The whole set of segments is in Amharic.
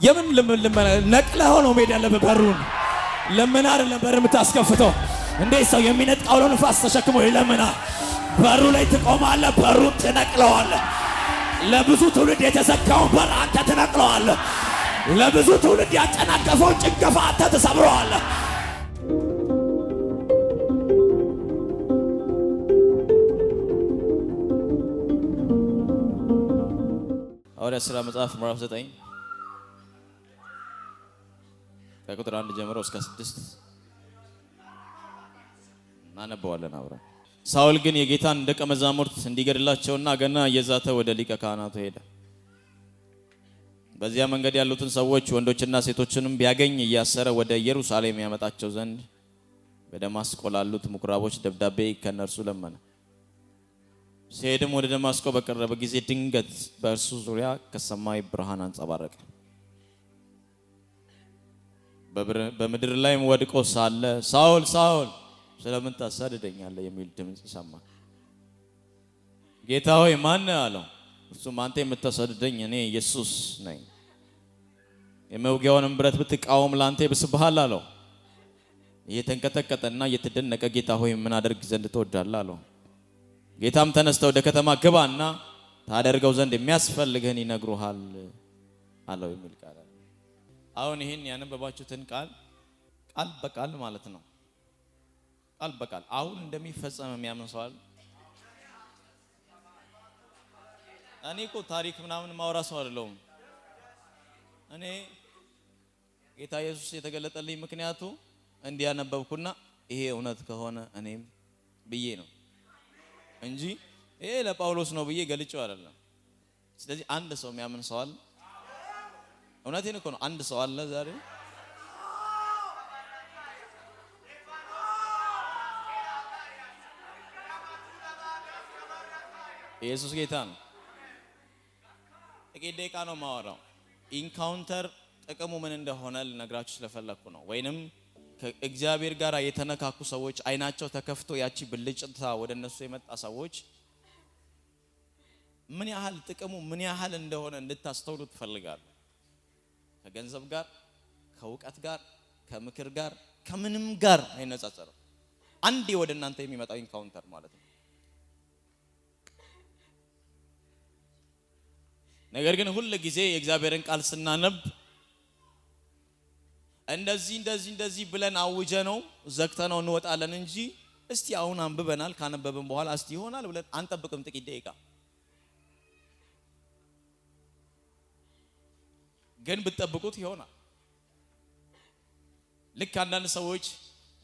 የምን ልመና ነቅለህ ነው ሜዳ ለበሩን ለምን አይደለም በር የምታስከፍተው? እንዴት ሰው የሚነጥቃው ንፋስ ተሸክሞ ይለምናል? በሩ ላይ ትቆማለህ፣ በሩን ትነቅለዋለህ። ለብዙ ትውልድ የተዘጋውን በር አንተ ትነቅለዋለህ። ለብዙ ትውልድ ያጨናገፈውን ጭንገፋ አንተ ትሰብረዋለህ። ሐዋርያት ሥራ መጽሐፍ ምዕራፍ 9 ከቁጥር 1 ጀምሮ እስከ 6 እናነበዋለን አብረን። ሳውል ግን የጌታን ደቀ መዛሙርት እንዲገድላቸውና ገና እየዛተ ወደ ሊቀ ካህናቱ ሄደ። በዚያ መንገድ ያሉትን ሰዎች ወንዶችና ሴቶችንም ቢያገኝ እያሰረ ወደ ኢየሩሳሌም ያመጣቸው ዘንድ በደማስቆ ላሉት ምኩራቦች ደብዳቤ ከነርሱ ለመነ። ሲሄድም ወደ ደማስቆ በቀረበ ጊዜ ድንገት በእርሱ ዙሪያ ከሰማይ ብርሃን አንጸባረቀ። በምድር ላይም ወድቆ ሳለ ሳውል ሳውል ስለምን ታሳድደኛለህ የሚል ድምጽ ሰማ። ጌታ ሆይ ማን አለው። እርሱም አንተ የምታሳድደኝ እኔ ኢየሱስ ነኝ። የመውጊያውንም ብረት ብትቃወም ላንተ ይብስብሃል አለው። እየተንቀጠቀጠና እየተደነቀ ጌታ ሆይ ምን አደርግ ዘንድ ትወዳለህ አለው። ጌታም ተነስተህ ወደ ከተማ ግባና ታደርገው ዘንድ የሚያስፈልግህን ይነግሩሃል አለው የሚል ቃል። አሁን ይሄን ያነበባችሁትን ቃል በቃል ማለት ነው። ቃል በቃል አሁን እንደሚፈጸም የሚያምን ሰው አለ? እኔ እኮ ታሪክ ምናምን ማውራ ሰው አይደለሁም። እኔ ጌታ ኢየሱስ የተገለጠልኝ ምክንያቱ እንዲያነበብኩና ይሄ እውነት ከሆነ እኔም ብዬ ነው እንጂ ይሄ ለጳውሎስ ነው ብዬ ገልጬው አይደለም። ስለዚህ አንድ ሰው የሚያምን ሰው አለ? እውነቴን እኮ ነው። አንድ ሰው አለ ዛሬ? ኢየሱስ ጌታ ነው። ጥቂት ደቂቃ ነው ማወራው። ኢንካውንተር ጥቅሙ ምን እንደሆነ ልነግራችሁ ስለፈለኩ ነው። ወይንም ከእግዚአብሔር ጋር የተነካኩ ሰዎች አይናቸው ተከፍቶ ያቺ ብልጭታ ወደ እነሱ የመጣ ሰዎች ምን ያህል ጥቅሙ ምን ያህል እንደሆነ እንድታስተውሉ ትፈልጋለሁ። ከገንዘብ ጋር፣ ከእውቀት ጋር፣ ከምክር ጋር፣ ከምንም ጋር አይነጻጸርም። አንዴ ወደ እናንተ የሚመጣው ኢንካውንተር ማለት ነው። ነገር ግን ሁሉ ጊዜ የእግዚአብሔርን ቃል ስናነብ እንደዚህ ብለን አውጀ ነው ዘግተነው እንወጣለን እንጂ እስቲ አሁን አንብበናል ካነበብን በኋላ እስቲ ይሆናል ብለን አንጠብቅም። ጥቂት ደቂቃ ግን ብትጠብቁት ይሆናል። ልክ አንዳንድ ሰዎች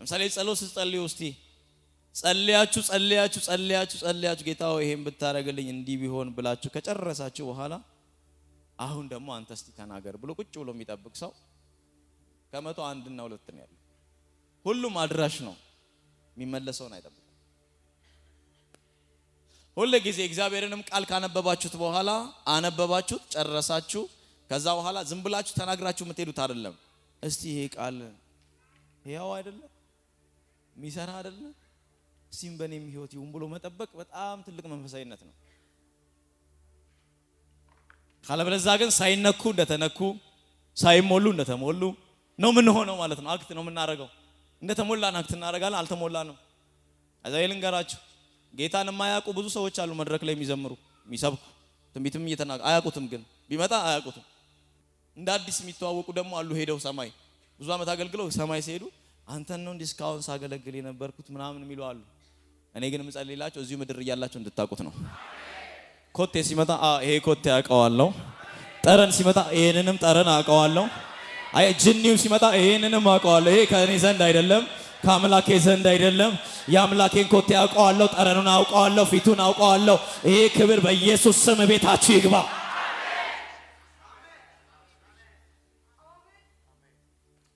ለምሳሌ ጸሎት ስትጸልዩ እስቲ ጸልያችሁ ጌታ ሆይ ይሄን ብታረግልኝ እንዲህ ቢሆን ብላችሁ ከጨረሳችሁ በኋላ አሁን ደግሞ አንተ እስቲ ተናገር ብሎ ቁጭ ብሎ የሚጠብቅ ሰው ከመቶ 1 እና 2 ነው ያለው። ሁሉም አድራሽ ነው፣ የሚመለሰውን አይጠብቅም። ሁሉ ጊዜ እግዚአብሔርንም ቃል ካነበባችሁት በኋላ አነበባችሁት ጨረሳችሁ፣ ከዛ በኋላ ዝም ብላችሁ ተናግራችሁ የምትሄዱት አይደለም። እስቲ ይሄ ቃል ያው አይደለም የሚሰራ አይደለም እስቲም በኔም ህይወት ይሁን ብሎ መጠበቅ በጣም ትልቅ መንፈሳዊነት ነው። ካለበለዚያ ግን ሳይነኩ እንደተነኩ ሳይሞሉ እንደተሞሉ ነው ምን ሆነው ማለት ነው። አክት ነው የምናረገው። እንደተሞላን አክት እናረጋለን፣ አልተሞላንም። አዛይ ልንገራችሁ፣ ጌታን የማያውቁ ብዙ ሰዎች አሉ መድረክ ላይ የሚዘምሩ የሚሰብኩ ትንቢትም እየተናገሩ አያውቁትም። ግን ቢመጣ አያውቁትም። እንደ አዲስ የሚተዋወቁ ደግሞ አሉ። ሄደው ሰማይ ብዙ ዓመት አገልግለው ሰማይ ሲሄዱ አንተን ነው እንዲስካውን ሳገለግል የነበርኩት ምናምን የሚሉ አሉ። እኔ ግን የምጸልይላችሁ እዚሁ ምድር እያላችሁ እንድታውቁት ነው። ኮቴ ሲመጣ ይሄ ኮቴ አውቀዋለሁ። ጠረን ሲመጣ ይሄንንም ጠረን አውቀዋለሁ። አይ ጅኒው ሲመጣ ይሄንንም አውቀዋለሁ። ይሄ ከእኔ ዘንድ አይደለም፣ ከአምላኬ ዘንድ አይደለም። የአምላኬን ኮቴ አውቀዋለሁ፣ ጠረኑን አውቀዋለሁ፣ ፊቱን አውቀዋለሁ። ይሄ ክብር በኢየሱስ ስም ቤታችሁ ይግባ።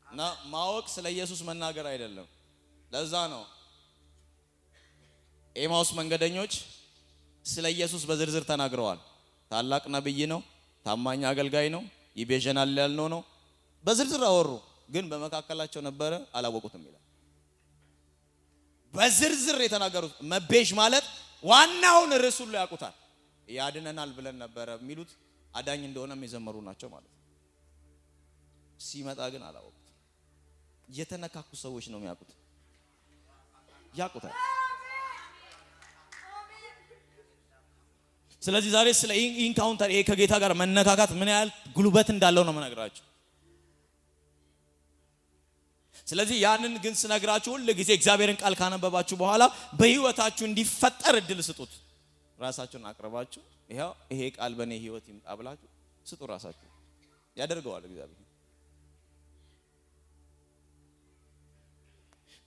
እና ማወቅ ስለ ኢየሱስ መናገር አይደለም። ለዛ ነው ኤማውስ መንገደኞች ስለ ኢየሱስ በዝርዝር ተናግረዋል። ታላቅ ነብይ ነው፣ ታማኝ አገልጋይ ነው፣ ይቤዠናል ያልነው ነው። በዝርዝር አወሩ። ግን በመካከላቸው ነበረ አላወቁትም ይላል። በዝርዝር የተናገሩት መቤዥ ማለት ዋናውን ርዕስ ሁሉ ያውቁታል። ያድነናል ብለን ነበረ የሚሉት አዳኝ እንደሆነ የሚዘመሩ ናቸው ማለት ነው። ሲመጣ ግን አላወቁት። የተነካኩ ሰዎች ነው የሚያውቁት፣ ያውቁታል። ስለዚህ ዛሬ ስለ ኢንካውንተር ይሄ ከጌታ ጋር መነካካት ምን ያህል ጉልበት እንዳለው ነው መነግራችሁ። ስለዚህ ያንን ግን ስነግራችሁ ሁሉ ጊዜ እግዚአብሔርን ቃል ካነበባችሁ በኋላ በህይወታችሁ እንዲፈጠር እድል ስጡት። ራሳችሁን አቅርባችሁ ይሄ ቃል በኔ ህይወት ይምጣ ብላችሁ ስጡ። ራሳችሁ ያደርገዋል እግዚአብሔር።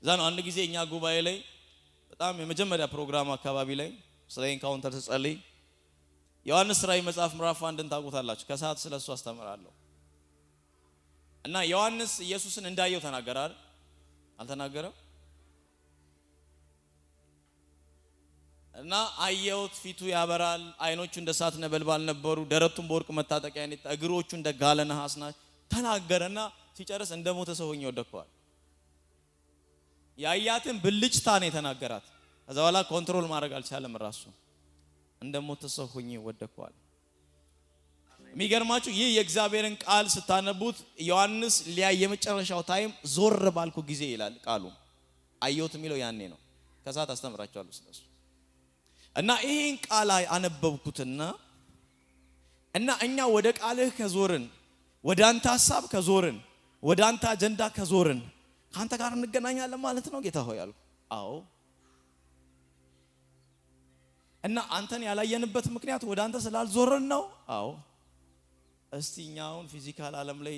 ዛን አንድ ጊዜ እኛ ጉባኤ ላይ በጣም የመጀመሪያ ፕሮግራም አካባቢ ላይ ስለ ኢንካውንተር ተጸልይ ዮሐንስ ራእይ መጽሐፍ ምዕራፍ 1ን ታውቁታላችሁ። ከሰዓት ስለሱ አስተምራለሁ። እና ዮሐንስ ኢየሱስን እንዳየው ተናገረ አይደል? አልተናገረም? እና አየሁት፣ ፊቱ ያበራል፣ አይኖቹ እንደ እሳት ነበልባል ነበሩ፣ ደረቱን በወርቅ መታጠቂያ ያኔ እግሮቹ እንደ ጋለ ነሐስ ናቸው ተናገረና ሲጨርስ እንደ ሞተ ሰው ሆኜ ወደቅኳል። ያያትን ብልጭታ ነው የተናገራት። ከዛ በኋላ ኮንትሮል ማድረግ አልቻለም ራሱ። እንደ ሞተ ሰው ሆኜ ወደቅኳል። የሚገርማችሁ ይህ የእግዚአብሔርን ቃል ስታነቡት ዮሐንስ ሊያይ የመጨረሻው ታይም ዞር ባልኩ ጊዜ ይላል ቃሉ። አየሁት የሚለው ያኔ ነው። ከሰዓት አስተምራችኋለሁ ስለሱ። እና ይሄን ቃል አነበብኩትና እኛ ወደ ቃልህ ከዞርን፣ ወደ አንተ ሐሳብ ከዞርን፣ ወደ አንተ አጀንዳ ከዞርን ካንተ ጋር እንገናኛለን ማለት ነው ጌታ ሆይ አልኩ። አዎ። እና አንተን ያላየንበት ምክንያት ወደ አንተ ስላልዞርን ነው። አዎ። እስቲ እኛውን ፊዚካል ዓለም ላይ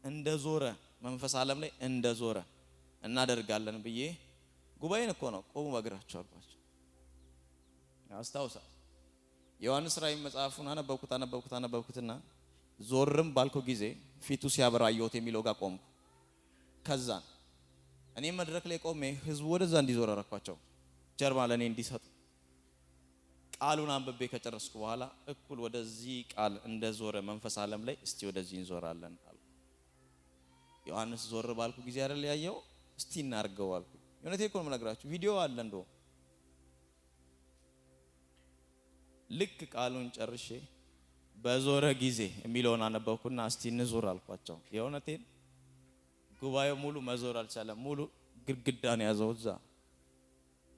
እንደዞረ መንፈስ ዓለም ላይ እንደዞረ እናደርጋለን ብዬ ጉባኤን እኮ ነው ቆሙ በእግራቸው አልኳቸው። አስታውሳ ዮሐንስ ራእይ መጽሐፉን አነበብኩትና ዞርም ባልኩ ጊዜ ፊቱ ሲያበራ አየሁት የሚለው ጋር ቆምኩ። ከዛ እኔ መድረክ ላይ ቆሜ ህዝቡ ወደዛ እንዲዞር አረኳቸው፣ ጀርባ ለኔ እንዲሰጡ። ቃሉን አንብቤ ከጨረስኩ በኋላ እኩል ወደዚህ ቃል እንደዞረ መንፈስ ዓለም ላይ እስቲ ወደዚህ እንዞራለን አልኩ። ዮሐንስ ዞር ባልኩ ጊዜ አይደል ያየው፣ እስቲ እናርገው አልኩ። የሆነቴ እኮ ነው የምነግራችሁ፣ ቪዲዮ አለ እንደው። ልክ ቃሉን ጨርሼ በዞረ ጊዜ የሚለውን አነበብኩና እስቲ እንዞር አልኳቸው። የሆነቴን ጉባኤው ሙሉ መዞር አልቻለም። ሙሉ ግድግዳን ያዘው እዛ።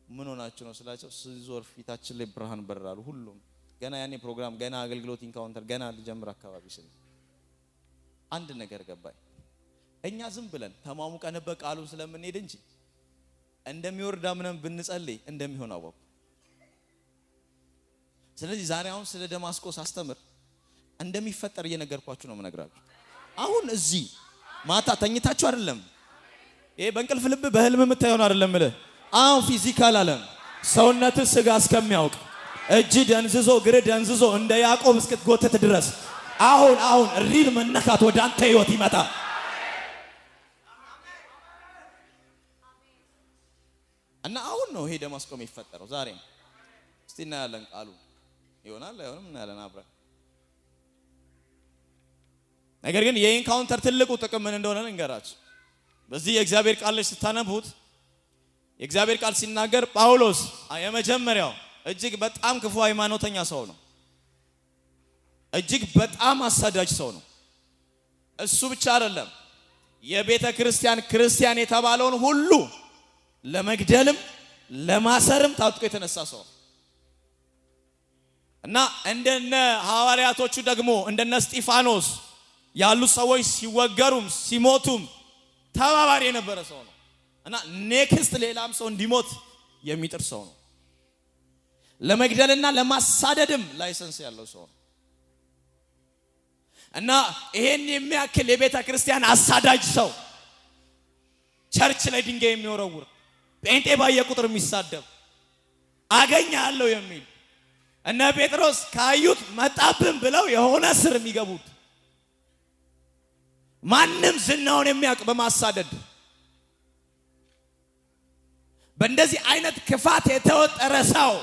ምን ሆናችሁ ነው ስላቸው ሲዞር ፊታችን ላይ ብርሃን በራሉ ሁሉም። ገና ያኔ ፕሮግራም ገና አገልግሎት ኢንካውንተር ገና ልጀምር አካባቢ ስለ አንድ ነገር ገባኝ። እኛ ዝም ብለን ተማሙቀን በቃሉን ስለምንሄድ እንጂ እንደሚወርድ አምነን ብንጸልይ እንደሚሆን አወቁ። ስለዚህ ዛሬ አሁን ስለ ደማስቆስ አስተምር እንደሚፈጠር እየነገርኳችሁ ነው የምነግራችሁ። አሁን እዚህ ማታ ተኝታችሁ አይደለም፣ ይሄ በእንቅልፍ ልብ በህልም የምታየው አይደለም ማለት አሁን ፊዚካል ዓለም ሰውነት ስጋ እስከሚያውቅ እጅ ደንዝዞ እግር ደንዝዞ እንደ ያዕቆብ እስክትጎተት ድረስ አሁን ሪል መነካት ወደ አንተ ህይወት ይመጣ። እና አሁን ነው ይሄ ደማስቆ የሚፈጠረው ዛሬ። እስቲ እናያለን ቃሉ ይሆናል አይሆንም እናያለን አብረን። ነገር ግን የኢንካውንተር ትልቁ ጥቅም ምን እንደሆነ እንገራችሁ። በዚህ የእግዚአብሔር ቃል ላይ ስታነቡት የእግዚአብሔር ቃል ሲናገር ጳውሎስ የመጀመሪያው እጅግ በጣም ክፉ ሃይማኖተኛ ሰው ነው። እጅግ በጣም አሳዳጅ ሰው ነው። እሱ ብቻ አይደለም፣ የቤተ ክርስቲያን የተባለውን ሁሉ ለመግደልም ለማሰርም ታጥቆ የተነሳ ሰው እና እንደነ ሐዋርያቶቹ ደግሞ እንደነ እስጢፋኖስ ያሉ ሰዎች ሲወገሩም ሲሞቱም ተባባሪ የነበረ ሰው ነው። እና ኔክስት ሌላም ሰው እንዲሞት የሚጥር ሰው ነው። ለመግደልና ለማሳደድም ላይሰንስ ያለው ሰው ነው። እና ይሄን የሚያክል የቤተ ክርስቲያን አሳዳጅ ሰው ቸርች ላይ ድንጋይ የሚወረውር ጴንጤ ባየ ቁጥር የሚሳደብ አገኛለሁ የሚል እነ ጴጥሮስ ካዩት መጣብን ብለው የሆነ ስር የሚገቡት ማንም ዝናውን የሚያውቅ በማሳደድ በእንደዚህ አይነት ክፋት የተወጠረ ሰው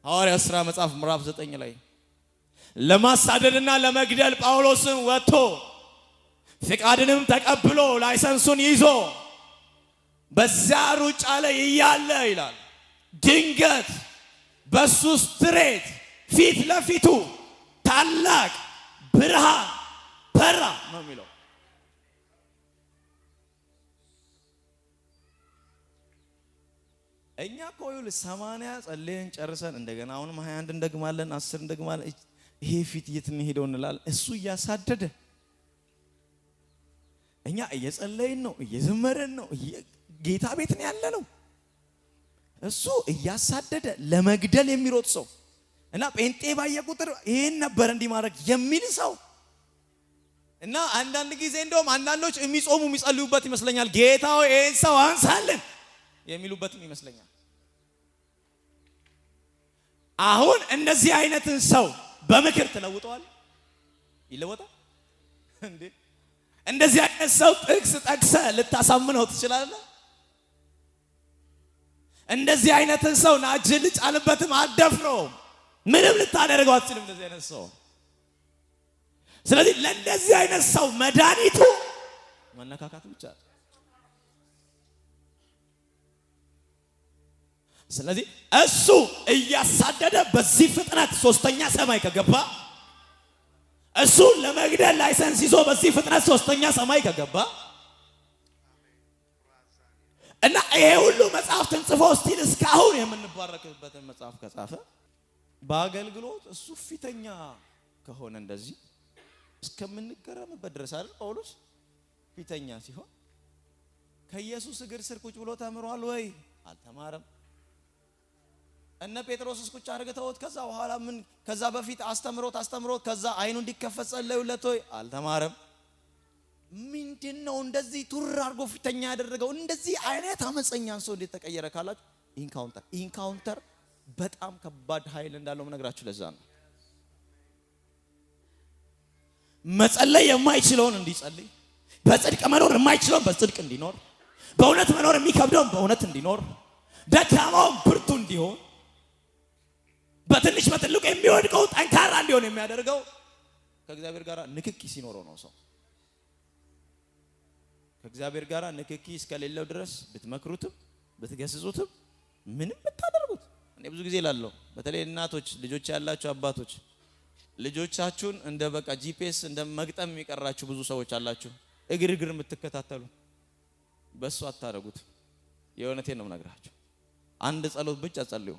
ሐዋርያት ሥራ መጽሐፍ ምዕራፍ 9 ላይ ለማሳደድና ለመግደል ጳውሎስን ወጥቶ ፍቃድንም ተቀብሎ ላይሰንሱን ይዞ በዛ ሩጫ ላይ እያለ ይላል ድንገት በሱ ስትሬት ፊት ለፊቱ ታላቅ ብርሃን በራ ነው የሚለው። እኛ እኮ ይኸውልህ 80 ጸልየን ጨርሰን እንደገና አሁንም 21 እንደግማለን 10 እንደግማለን። ይሄ ፊት የት እንሄደው እንላለን። እሱ እያሳደደ እኛ እየጸለይን ነው እየዘመረን ነው ጌታ ቤት ነው ያለነው። እሱ እያሳደደ ለመግደል የሚሮጥ ሰው እና ጴንጤ ባየ ቁጥር ይሄን ነበር እንዲህ ማድረግ የሚል ሰው እና አንዳንድ ጊዜ እንደውም አንዳንዶች የሚጾሙ የሚጸልዩበት ይመስለኛል። ጌታው ይሄን ሰው አንሳልን የሚሉበትም ይመስለኛል። አሁን እንደዚህ አይነትን ሰው በምክር ትለውጠዋል? ይለወጣል እንዴ? እንደዚህ አይነት ሰው ጥቅስ ጠቅሰህ ልታሳምነው ትችላለህ? እንደዚህ አይነትን ሰው ናጅል ጫንበትም አትደፍረውም። ምንም ልታደርገው አትችልም እንደዚህ አይነት ሰው። ስለዚህ ለእንደዚህ አይነት ሰው መድኃኒቱ መነካካት ብቻ። ስለዚህ እሱ እያሳደደ በዚህ ፍጥነት ሶስተኛ ሰማይ ከገባ እሱ ለመግደል ላይሰንስ ይዞ በዚህ ፍጥነት ሶስተኛ ሰማይ ከገባ እና ይሄ ሁሉ መጽሐፍትን ጽፎ ስቲል እስካሁን የምንባረክበትን መጽሐፍ ከጻፈ በአገልግሎት እሱ ፊተኛ ከሆነ እንደዚህ እስከምንገረምበት ድረስ አይደል? ጳውሎስ ፊተኛ ሲሆን ከኢየሱስ እግር ስር ቁጭ ብሎ ተምሯል ወይ? አልተማረም። እነ ጴጥሮስ ቁጭ አድርገውት ከዛ በኋላ ምን ከዛ በፊት አስተምሮት ከዛ አይኑ እንዲከፈት ጸለዩለት ወይ? አልተማረም። ምንድነው እንደዚህ ቱር አድርጎ ፊተኛ ያደረገው? እንደዚህ አይነት አመፀኛን ሰው እንዴት ተቀየረ ካላችሁ ኢንካውንተር በጣም ከባድ ኃይል እንዳለው መነግራችሁ ለዛ ነው። መጸለይ የማይችለውን እንዲጸልይ፣ በጽድቅ መኖር የማይችለውን በጽድቅ እንዲኖር፣ በእውነት መኖር የሚከብደውን በእውነት እንዲኖር፣ ደካማውን ብርቱ እንዲሆን፣ በትንሽ በትልቁ የሚወድቀው ጠንካራ እንዲሆን የሚያደርገው ከእግዚአብሔር ጋር ንክኪ ሲኖረው ነው። ሰው ከእግዚአብሔር ጋር ንክኪ እስከሌለው ድረስ ብትመክሩትም ብትገስጹትም ምንም ብታደርጉት፣ እኔ ብዙ ጊዜ እላለሁ በተለይ እናቶች ልጆች ያላችሁ አባቶች ልጆቻችሁን እንደ በቃ ጂፒኤስ እንደ መግጠም የሚቀራችሁ ብዙ ሰዎች አላችሁ። እግር የምትከታተሉ በሱ አታረጉት። የእውነቴን ነው የምነግራችሁ። አንድ ጸሎት ብቻ ጸልዩ።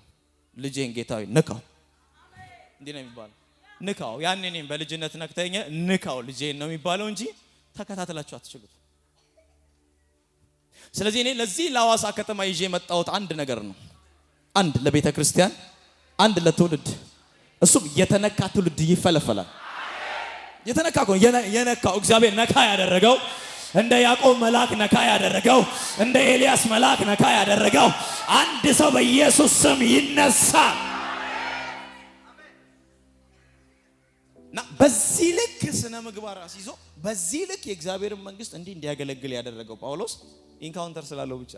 ልጄን ጌታዊ ንካው፣ እንዲህ ነው የሚባለው። ንካው። ያኔ እኔም በልጅነት ነክተኛ ንካው ልጄን ነው የሚባለው እንጂ ተከታተላችሁ አትችሉት። ስለዚህ እኔ ለዚህ ለሐዋሳ ከተማ ይዤ የመጣሁት አንድ ነገር ነው። አንድ ለቤተ ክርስቲያን፣ አንድ ለትውልድ። እሱም የተነካ ትውልድ ይፈለፈላል። የተነካ ነው የነካው እግዚአብሔር ነካ ያደረገው፣ እንደ ያዕቆብ መልአክ ነካ ያደረገው፣ እንደ ኤልያስ መልአክ ነካ ያደረገው አንድ ሰው በኢየሱስ ስም ይነሳል። እና በዚህ ልክ ስነ ምግባር አስይዞ በዚህ ልክ የእግዚአብሔርን መንግስት እንዲህ እንዲያገለግል ያደረገው ጳውሎስ ኢንካውንተር ስላለው ብቻ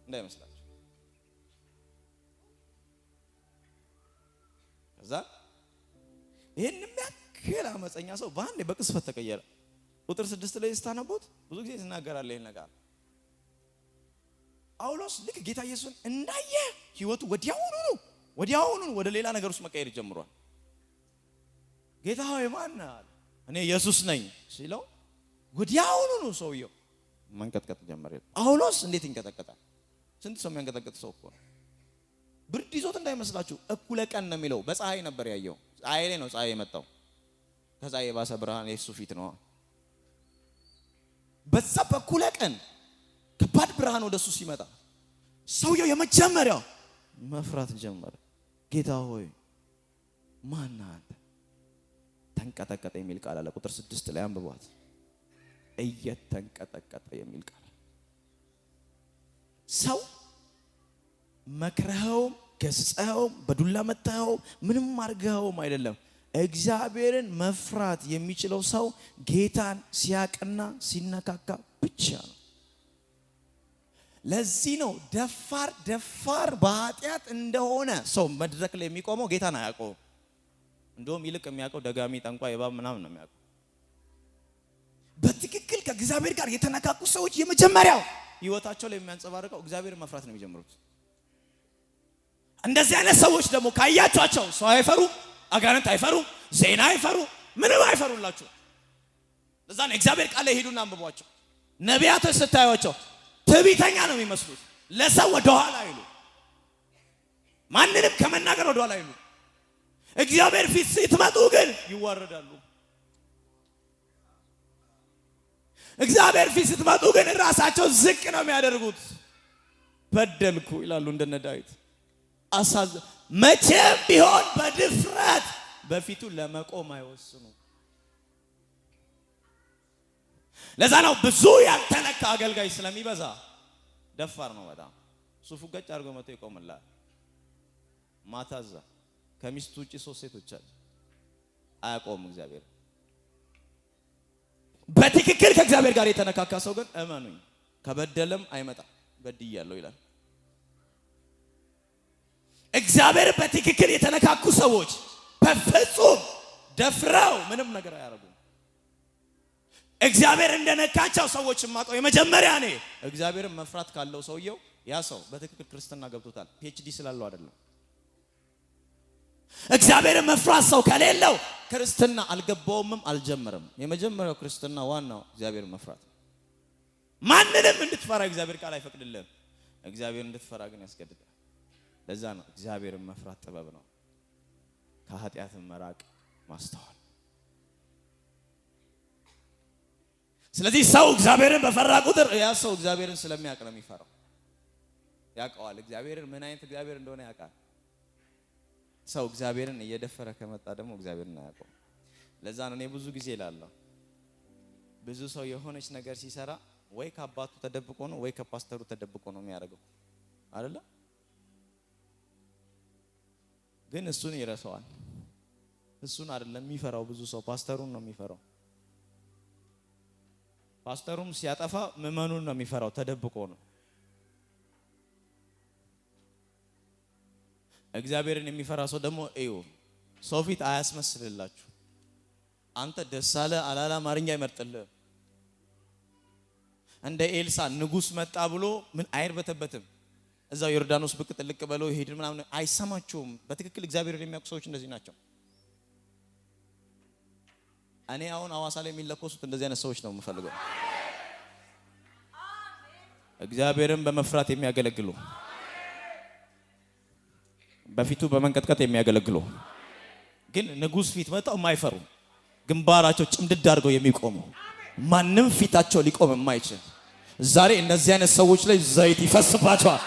እንዳይመስላችሁ። ከዛ ይሄን የሚያክል አመፀኛ ሰው በአንዴ በቅስፈት ተቀየረ። ቁጥር 6 ላይ ስታነቡት ብዙ ጊዜ ይናገራል ይሄን ነገር። ጳውሎስ ልክ ጌታ ኢየሱስን እንዳየ ህይወቱ ወዲያውኑ ወደ ሌላ ነገር ውስጥ መቀየር ጀምሯል። ጌታ ሆይ ማን አለ? እኔ ኢየሱስ ነኝ ሲለው ወዲያውኑ ሰውየው መንቀጥቀጥ ጀመረ። ጳውሎስ እንዴት ይንቀጠቀጣል? ስንት ሰው የሚያንቀጠቀጥ ሰው እኮ ነው። ብርድ ይዞት እንዳይመስላችሁ እኩለ ቀን ነው የሚለው። በፀሐይ ነበር ያየው። ፀሐይ ላይ ነው ፀሐይ የመጣው። ከዛ የባሰ ብርሃን የሱ ፊት ነው። በዛ በኩለ ቀን ከባድ ብርሃን ወደሱ ሲመጣ ሰውየው የመጀመሪያው መፍራት ጀመረ። ጌታ ሆይ ማን አንተ? ተንቀጠቀጠ የሚል ቃል አለ። ቁጥር 6 ላይ አንብቧት። እየተንቀጠቀጠ የሚል ቃል። ሰው መክረኸውም ገስጸኸውም በዱላ መታኸውም ምንም አድርገኸውም አይደለም። እግዚአብሔርን መፍራት የሚችለው ሰው ጌታን ሲያቅና ሲነካካ ብቻ ነው። ለዚህ ነው ደፋር በኃጢአት እንደሆነ ሰው መድረክ ላይ የሚቆመው ጌታን አያውቀውም። እንደውም ይልቅ የሚያውቀው ደጋሚ፣ ጠንቋይ፣ እባብ ምናምን ነው የሚያውቀው። በትክክል ከእግዚአብሔር ጋር የተነካኩ ሰዎች የመጀመሪያው ህይወታቸው ላይ የሚያንጸባርቀው እግዚአብሔርን መፍራት ነው የሚጀምሩት። እንደዚህ አይነት ሰዎች ደግሞ ካያቸዋቸው ሰው አይፈሩም፣ አጋንንት አይፈሩም፣ ዜና አይፈሩም፣ ምንም አይፈሩላችሁ። ለዛ ነው እግዚአብሔር ቃል ላይ ሄዱና አንብቧቸው። ነቢያቶች ስታዩቸው ትዕቢተኛ ነው የሚመስሉት። ለሰው ወደ ኋላ አይሉ፣ ማንንም ከመናገር ወደ ኋላ አይሉ። እግዚአብሔር ፊት ስትመጡ ግን ይዋረዳሉ። እግዚአብሔር ፊት ስትመጡ ግን ራሳቸው ዝቅ ነው የሚያደርጉት። በደልኩ ይላሉ እንደነ ዳዊት። መቼም ቢሆን በድፍረት በፊቱ ለመቆም አይወስኑ። ለዛ ነው ብዙ ያልተነካ አገልጋይ ስለሚበዛ ደፋር ነው በጣም። ሱፉ ገጭ አድርጎ መጥቶ ይቆምላል። ማታዛ ከሚስቱ ውጪ 3 ሴቶች አሉ። አያቆም እግዚአብሔር። በትክክል ከእግዚአብሔር ጋር የተነካካ ሰው ግን እመኑኝ ከበደለም አይመጣም። በድያለሁ ይላል። እግዚአብሔር በትክክል የተነካኩ ሰዎች በፍጹም ደፍረው ምንም ነገር አያረጉም። እግዚአብሔር እንደነካቸው ሰዎች ማቀው የመጀመሪያ ነው። እግዚአብሔርን መፍራት ካለው ሰውየው ያ ሰው በትክክል ክርስትና ገብቶታል። ፒኤችዲ ስላለው አይደለም። እግዚአብሔርን መፍራት ሰው ከሌለው ክርስትና አልገባውምም አልጀመረም። የመጀመሪያው ክርስትና ዋናው እግዚአብሔርን መፍራት። ማንንም እንድትፈራ እግዚአብሔር ቃል አይፈቅድልህም። እግዚአብሔር እንድትፈራ ግን ያስገድዳል። ለዛ ነው እግዚአብሔርን መፍራት ጥበብ ነው። ከኃጢአትም መራቅ ማስተዋል። ስለዚህ ሰው እግዚአብሔርን በፈራ ቁጥር ያ ሰው እግዚአብሔርን ስለሚያውቅ ነው የሚፈራው። ያውቀዋል እግዚአብሔርን ምን አይነት እግዚአብሔር እንደሆነ ያውቃል። ሰው እግዚአብሔርን እየደፈረ ከመጣ ደግሞ እግዚአብሔርን አያውቀውም። ለዛ ነው እኔ ብዙ ጊዜ እላለሁ ብዙ ሰው የሆነች ነገር ሲሰራ ወይ ከአባቱ ተደብቆ ነው ወይ ከፓስተሩ ተደብቆ ነው የሚያደርገው አይደለ? ግን እሱን ይረሳዋል። እሱን አይደለም የሚፈራው ብዙ ሰው ፓስተሩን ነው የሚፈራው። ፓስተሩም ሲያጠፋ ምዕመኑን ነው የሚፈራው፣ ተደብቆ ነው። እግዚአብሔርን የሚፈራ ሰው ደግሞ እዩ ሰው ፊት አያስመስልላችሁ። አንተ ደስ አለ አላላ አማርኛ አይመርጥልህ። እንደ ኤልሳ ንጉስ መጣ ብሎ ምን አይርበተበትም። እዛው ዮርዳኖስ ብቅ ጥልቅ በለው ይሄድ ምናምን አይሰማቸውም። በትክክል እግዚአብሔርን የሚያውቁ ሰዎች እንደዚህ ናቸው። እኔ አሁን አዋሳ ላይ የሚለኮሱት እንደዚህ አይነት ሰዎች ነው የምፈልገው። እግዚአብሔርን በመፍራት የሚያገለግሉ፣ በፊቱ በመንቀጥቀጥ የሚያገለግሉ፣ ግን ንጉስ ፊት መጣው የማይፈሩ፣ ግንባራቸው ጭምድድ አድርገው የሚቆሙ፣ ማንም ፊታቸው ሊቆም የማይችል። ዛሬ እነዚህ አይነት ሰዎች ላይ ዘይት ይፈስባቸዋል።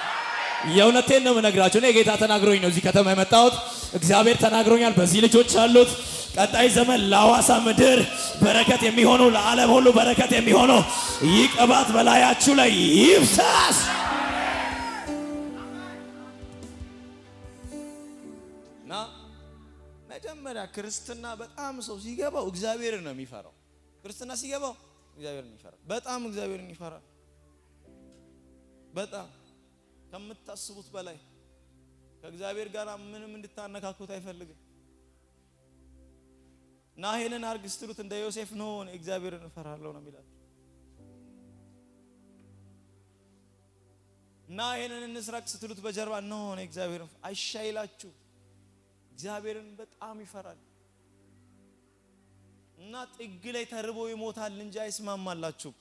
የእውነቴን ነው የምነግራቸው። እኔ ጌታ ተናግሮኝ ነው እዚህ ከተማ የመጣሁት። እግዚአብሔር ተናግሮኛል። በዚህ ልጆች አሉት ቀጣይ ዘመን ለሐዋሳ ምድር በረከት የሚሆነው ለዓለም ሁሉ በረከት የሚሆነው ይህ ቅባት በላያችሁ ላይ ይፍሰስ። እና መጀመሪያ ክርስትና በጣም ሰው ሲገባው እግዚአብሔርን ነው የሚፈራው። ክርስትና ሲገባው እግዚአብሔርን ይፈራል። በጣም እግዚአብሔርን ይፈራል። በጣም ከምታስቡት በላይ ከእግዚአብሔር ጋር ምንም እንድታነካኩት አይፈልግም። እና ይሄንን አርግ ስትሉት እንደ ዮሴፍ ነው እግዚአብሔርን እፈራለሁ ነው የሚላችሁ። እና ይሄንን እንስራቅ ስትሉት በጀርባ ነው እግዚአብሔርን አይሻይላችሁ። እግዚአብሔርን በጣም ይፈራል። እና ጥግ ላይ ተርቦ ይሞታል እንጂ አይስማማላችሁ።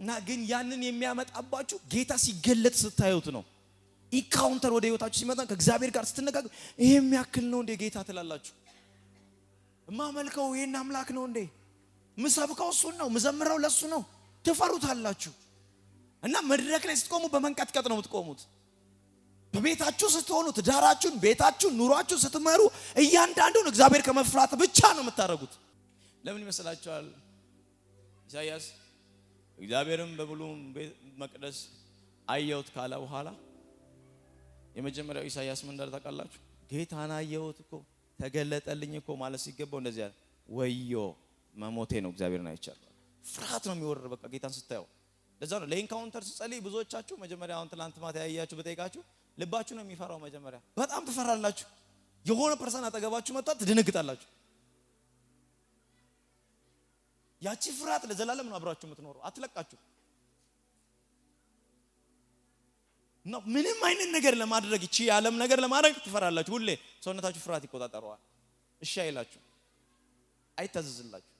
እና ግን ያንን የሚያመጣባችሁ ጌታ ሲገለጥ ስታዩት ነው። ኢንካውንተር ወደ ህይወታችሁ ሲመጣ ከእግዚአብሔር ጋር ስትነጋገሩ ይሄ የሚያክል ነው እንዴ ጌታ ትላላችሁ። እማመልከው ይሄን አምላክ ነው እንዴ፣ ምሰብከው እሱን ነው፣ ምዘምረው ለሱ ነው ትፈሩታላችሁ። እና መድረክ ላይ ስትቆሙ በመንቀጥቀጥ ነው የምትቆሙት። በቤታችሁ ስትሆኑ ትዳራችሁን፣ ቤታችሁን፣ ኑሯችሁን ስትመሩ እያንዳንዱን እግዚአብሔር ከመፍራት ብቻ ነው የምታደርጉት። ለምን ይመስላችኋል? ኢሳይያስ እግዚአብሔርን በሙሉ መቅደስ አየሁት ካለ በኋላ የመጀመሪያው ኢሳይያስ ምን እንዳለ ታውቃላችሁ? ጌታን አየሁት እኮ ተገለጠልኝ እኮ ማለት ሲገባው እንደዚህ ያለ ወዮ መሞቴ ነው እግዚአብሔርን አይቻለሁ። ፍርሃት ነው የሚወርድ በቃ ጌታን ስታየው። ለዛ ነው ለኢንካውንተር ስትጸልይ ብዙዎቻችሁ መጀመሪያ አሁን ትላንት ማታ ያያችሁ በጠይቃችሁ ልባችሁ ነው የሚፈራው። መጀመሪያ በጣም ትፈራላችሁ። የሆነ ፐርሰን አጠገባችሁ መጣ ትደነግጣላችሁ። ያቺ ፍርሃት ለዘላለም ነው አብራችሁ የምትኖረው፣ አትለቃችሁ። ነው ምንም አይነት ነገር ለማድረግ እቺ ዓለም ነገር ለማድረግ ትፈራላችሁ። ሁሌ ሰውነታችሁ ፍርሃት ይቆጣጠረዋል። እሺ አይላችሁ፣ አይታዘዝላችሁ።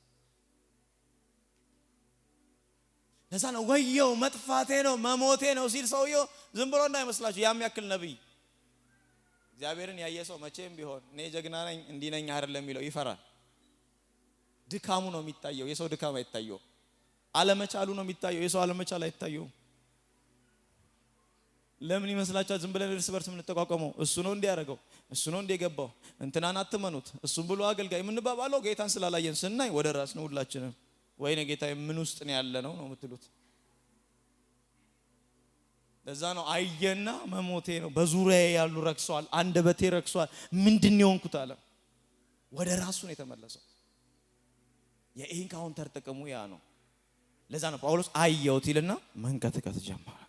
ለዛ ነው ወየው መጥፋቴ ነው መሞቴ ነው ሲል ሰውየው ዝም ብሎ እንዳይመስላችሁ ያም ያክል ነብይ እግዚአብሔርን ያየ ሰው መቼም ቢሆን እኔ ጀግና ነኝ እንዲህ ነኝ አይደለም የሚለው ይፈራል። ድካሙ ነው የሚታየው፣ የሰው ድካም አይታየው። አለመቻሉ ነው የሚታየው፣ የሰው አለመቻል አይታየው። ለምን ይመስላችኋል ዝም ብለን እርስ በርስ የምንተቋቋመው? እሱ ነው እንዲያረጋው፣ እሱ ነው እንዲገባው፣ እንትናን አትመኑት፣ እሱም ብሎ አገልጋይ የምንባባለው ጌታን ስላላየን ስናይ ወደ ራስ ነው ሁላችንም። ወይኔ ጌታ ምን ውስጥ ነው ያለ ነው የምትሉት። ለዛ ነው አየና መሞቴ ነው። በዙሪያዬ ያሉ ረክሷል፣ አንደበቴ ረክሷል፣ ምንድን ነው የሆንኩት አለ። ወደ ራሱ ነው የተመለሰው። የኢንካውንተር ጥቅሙ ያ ነው። ለዛ ነው ጳውሎስ አየሁት ይልና መንቀጥቀጥ ጀመረ።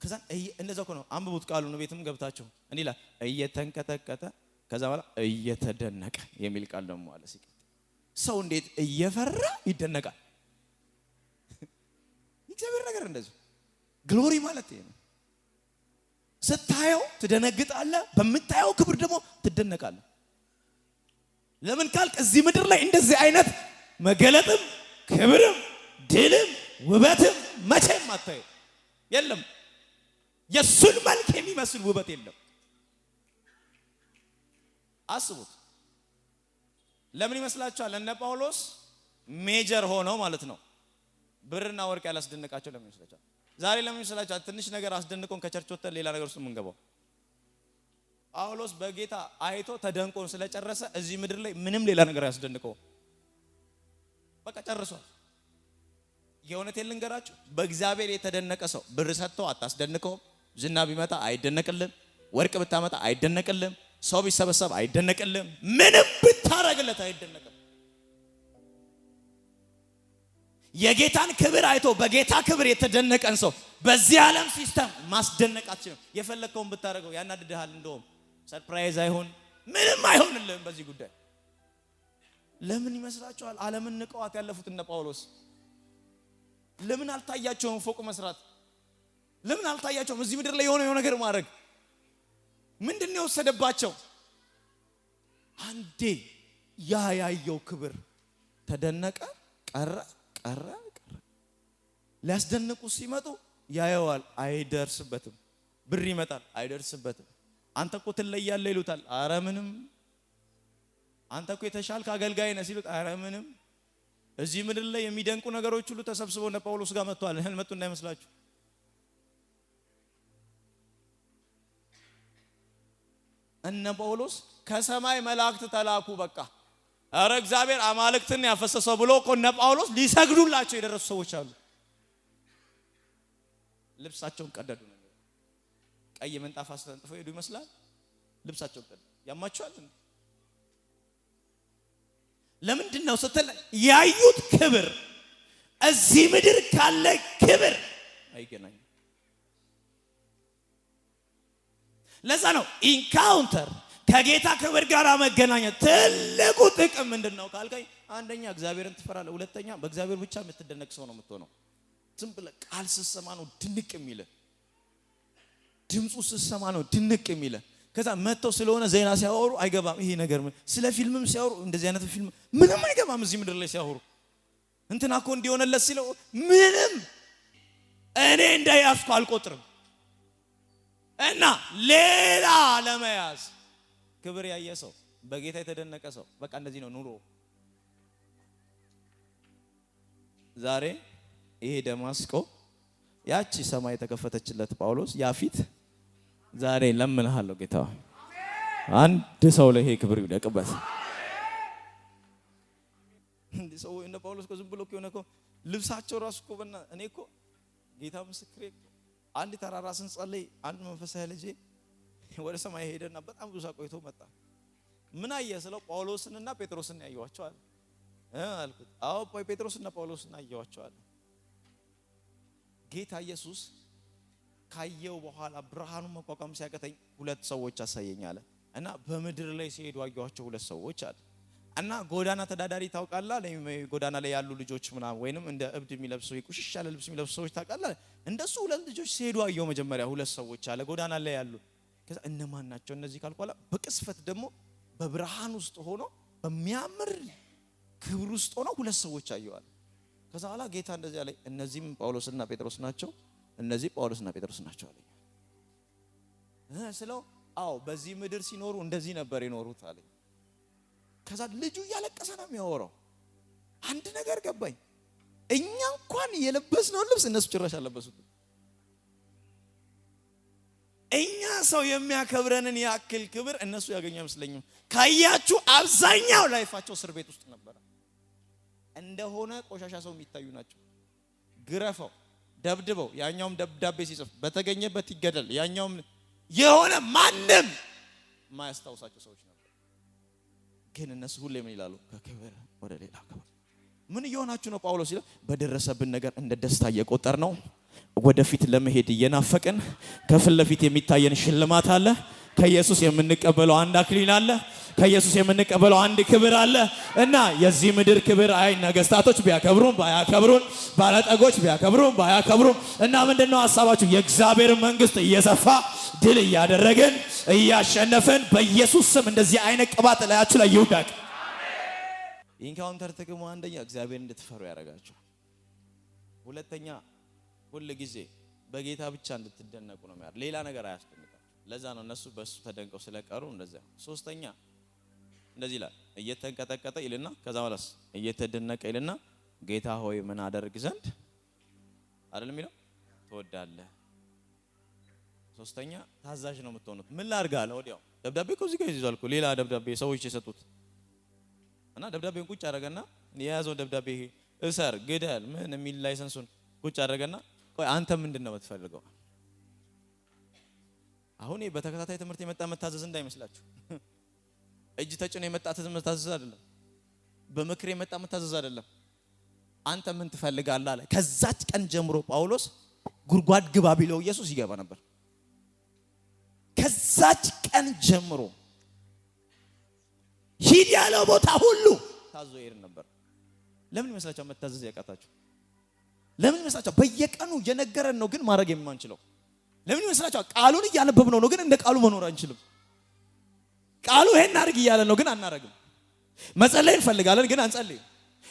ከዛ እንደዛ እኮ ነው። አንብቡት ቃሉን ቤትም ገብታችሁ እንዲህ ይላል እየተንቀጠቀጠ ከዛ በኋላ እየተደነቀ የሚል ቃል ደግሞ አለ። ሲቀጥል ሰው እንዴት እየፈራ ይደነቃል? እግዚአብሔር ነገር እንደዚህ ግሎሪ ማለት ይሄ ነው። ስታየው ትደነግጣለህ፣ በምታየው ክብር ደግሞ ትደነቃለህ። ለምን ካልክ እዚህ ምድር ላይ እንደዚህ አይነት መገለጥም ክብርም ድልም ውበትም መቼም አታየው፣ የለም። የሱን መልክ የሚመስል ውበት የለም። አስቡት። ለምን ይመስላችኋል እነ ጳውሎስ ሜጀር ሆነው ማለት ነው ብርና ወርቅ ያላስደነቃቸው? ለምን ይመስላችኋል? ዛሬ ለምን ይመስላችኋል ትንሽ ነገር አስደንቆን ከቸርች ወጥተን ሌላ ነገር ውስጥ የምንገባው? ጳውሎስ በጌታ አይቶ ተደንቆን ስለጨረሰ እዚህ ምድር ላይ ምንም ሌላ ነገር ያስደንቀው በቃ ጨርሷል። የእውነቴን ልንገራችሁ፣ በእግዚአብሔር የተደነቀ ሰው ብር ሰጥተው አታስደንቀውም። ዝና ቢመጣ አይደነቅልም። ወርቅ ብታመጣ አይደነቅልም። ሰው ቢሰበሰብ አይደነቅልም። ምንም ብታረግለት አይደነቅም። የጌታን ክብር አይቶ በጌታ ክብር የተደነቀን ሰው በዚህ ዓለም ሲስተም ማስደነቃችንም የፈለከውን ብታረገው ያናድድሃል። እንደውም ሰርፕራይዝ አይሆን ምንም አይሆንልህም በዚህ ጉዳይ። ለምን ይመስላችኋል ዓለምን ንቀዋት ያለፉት እነ ጳውሎስ? ለምን አልታያቸውም ፎቅ መስራት? ለምን አልታያቸውም እዚህ ምድር ላይ የሆነ ነገር ማድረግ? ምንድነው የወሰደባቸው? አንዴ ያየው ክብር ተደነቀ፣ ቀረ። ሊያስደንቁ ሲመጡ ያየዋል፣ አይደርስበትም። ብር ይመጣል፣ አይደርስበትም። አንተ እኮ ትለያለህ ይሉታል፣ አረ ምንም። አንተ እኮ የተሻልክ አገልጋይ ነህ ሲሉት፣ አረ ምንም። እዚህ ምድር ላይ የሚደንቁ ነገሮች ሁሉ ተሰብስበው እነ ጳውሎስ ጋር መጥተዋል። እህል መጡ እንዳይመስላችሁ። እነ ጳውሎስ ከሰማይ መላእክት ተላኩ። በቃ አረ እግዚአብሔር አማልክትን ያፈሰሰው ብሎ እኮ እነ ጳውሎስ ሊሰግዱላቸው የደረሱ ሰዎች አሉ። ልብሳቸውን ቀደዱ። ነገር ቀይ ምንጣፍ አስጠንጥፈው ሄዱ ይመስላል። ልብሳቸውን ቀደዱ። ያማቸዋል። ለምንድን ነው ስትል ያዩት ክብር እዚህ ምድር ካለ ክብር አይገናኝም። ለዛ ነው ኢንካውንተር ከጌታ ክብር ጋር መገናኘት ትልቁ ጥቅም ምንድነው ካልከኝ፣ አንደኛ እግዚአብሔርን ትፈራለህ፣ ሁለተኛ በእግዚአብሔር ብቻ የምትደነቅ ሰው ነው የምትሆነው። ዝም ብለህ ቃል ስትሰማ ነው ድንቅ የሚልህ፣ ድምፁ ስትሰማ ነው ድንቅ የሚልህ። ከዛ መጥተው ስለሆነ ዜና ሲያወሩ አይገባም ይሄ ነገር። ስለ ፊልምም ሲያወሩ እንደዚህ አይነት ፊልም ምንም አይገባም። እዚህ ምድር ላይ ሲያወሩ እንትና እኮ እንዲሆነለት ሲለው ምንም እኔ እንዳያስኩ አልቆጥርም። እና ሌላ ለመያዝ ክብር ያየ ሰው፣ በጌታ የተደነቀ ሰው በቃ እንደዚህ ነው ኑሮ። ዛሬ ይሄ ደማስቆ ያቺ ሰማይ የተከፈተችለት ጳውሎስ ያፊት ዛሬ ለምንሃለሁ ጌታ አንድ ሰው ላይ ይሄ ክብር ይደቅበት። እንዴ ሰው እነ ጳውሎስ እኮ ዝም ብሎ እኮ ነው ልብሳቸው ራሱ እኮ በእና እኔ እኮ ጌታ ምስክሬ አንድ ተራራ ስንጸልይ አንድ መንፈሳዊ ልጅ ወደ ሰማይ ሄደና በጣም ብዙ ቆይቶ መጣ። ምን አየ ስለው ጳውሎስንና ጴጥሮስን ያየዋቸው አለ። አልኩት አዎ ጴጥሮስና ጳውሎስን ያየዋቸው አለ። ጌታ ኢየሱስ ካየው በኋላ ብርሃኑን መቋቋም ሲያቀተኝ ሁለት ሰዎች አሳየኝ አለ። እና በምድር ላይ ሲሄዱ አየዋቸው ሁለት ሰዎች አለ። እና ጎዳና ተዳዳሪ ታውቃለህ? ጎዳና ላይ ያሉ ልጆች ምናምን ወይንም እንደ እብድ የሚለብሱ የቁሽሽ ያለ ልብስ የሚለብሱ ሰዎች ታውቃለህ? እንደሱ ሁለት ልጆች ሲሄዱ አየው። መጀመሪያ ሁለት ሰዎች አለ ጎዳና ላይ ያሉ። ከዛ እነማን ናቸው እነዚህ ካልኳላ በቅስፈት ደግሞ በብርሃን ውስጥ ሆኖ በሚያምር ክብር ውስጥ ሆኖ ሁለት ሰዎች አየዋል። ከዛ በኋላ ጌታ እንደዚህ አለኝ፣ እነዚህም ጳውሎስና ጴጥሮስ ናቸው፣ እነዚህ ጳውሎስና ጴጥሮስ ናቸው አለኝ። ስለው አዎ በዚህ ምድር ሲኖሩ እንደዚህ ነበር የኖሩት አለኝ። ከዛ ልጁ እያለቀሰ ነው የሚያወራው። አንድ ነገር ገባኝ፣ እኛ እንኳን የለበስነው ልብስ እነሱ ጭራሽ አለበሱት። እኛ ሰው የሚያከብረንን ያክል ክብር እነሱ ያገኙ አይመስለኝም። ካያችሁ አብዛኛው ላይፋቸው እስር ቤት ውስጥ ነበር። እንደሆነ ቆሻሻ ሰው የሚታዩ ናቸው። ግረፈው፣ ደብድበው፣ ያኛውም ደብዳቤ ሲጽፍ በተገኘበት ይገደል፣ ያኛውም የሆነ ማንም የማያስታውሳቸው ሰዎች ነበር። ግን እነሱ ሁሌ ምን ይላሉ? ከክብር ወደ ሌላ ክብር። ምን እየሆናችሁ ነው ጳውሎስ ይላል? በደረሰብን ነገር እንደ ደስታ እየቆጠር ነው፣ ወደፊት ለመሄድ እየናፈቅን፣ ከፊት ለፊት የሚታየን ሽልማት አለ፣ ከኢየሱስ የምንቀበለው አንድ አክሊል አለ፣ ከኢየሱስ የምንቀበለው አንድ ክብር አለ። እና የዚህ ምድር ክብር አይ ነገስታቶች ቢያከብሩን ባያከብሩን፣ ባለጠጎች ቢያከብሩን ባያከብሩን፣ እና ምንድነው ሐሳባችሁ? የእግዚአብሔር መንግስት እየሰፋ ድል እያደረግን እያሸነፈን በኢየሱስ ስም እንደዚህ አይነት ቅባት ላያችሁ ላይ ይውደቅ። ኢንካውንተር ጥቅሙ አንደኛ እግዚአብሔር እንድትፈሩ ያደርጋችኋል። ሁለተኛ ሁሉ ጊዜ በጌታ ብቻ እንድትደነቁ ነው የሚያደርግ፣ ሌላ ነገር አያስደንቃችሁ። ለዛ ነው እነሱ በሱ ተደንቀው ስለቀሩ እንደዛ። ሶስተኛ እንደዚህ ይላል፣ እየተንቀጠቀጠ ይልና ከዛ በኋላስ እየተደነቀ ይልና ጌታ ሆይ ምን አደርግ ዘንድ አይደል የሚለው ትወዳለህ። ሶስተኛ ታዛዥ ነው የምትሆኑት። ምን ላድርግ አለ ወዲያው። ደብዳቤ እኮ እዚህ ጋር ይዟል እኮ ሌላ ደብዳቤ ሰዎች የሰጡት እና ደብዳቤውን ቁጭ አደረገና የያዘውን ደብዳቤ እሰር ግደል ምን የሚል ላይሰንሱን ቁጭ አደረገና ቆይ አንተ ምንድነው የምትፈልገው? አሁን በተከታታይ ትምህርት የመጣ መታዘዝ እንዳይመስላችሁ። እጅ ተጭኖ የመጣ መታዘዝ አይደለም። በምክር የመጣ መታዘዝ አይደለም። አንተ ምን ትፈልጋለህ አለ። ከዛች ቀን ጀምሮ ጳውሎስ ጉድጓድ ግባ ቢለው ኢየሱስ ይገባ ነበር። ከዛች ቀን ጀምሮ ሂድ ያለው ቦታ ሁሉ ታዞ ይሄድ ነበር። ለምን ይመስላችሁ መታዘዝ ያቃታችሁ? ለምን ይመስላችሁ በየቀኑ የነገረን ነው ግን ማድረግ የማንችለው? ለምን ይመስላችሁ ቃሉን እያነበብነው ነው ግን እንደ ቃሉ መኖር አንችልም? ቃሉ ይሄን አድርግ እያለ ነው ግን አናረግም። መጸለይ እንፈልጋለን ግን አንጸልይም።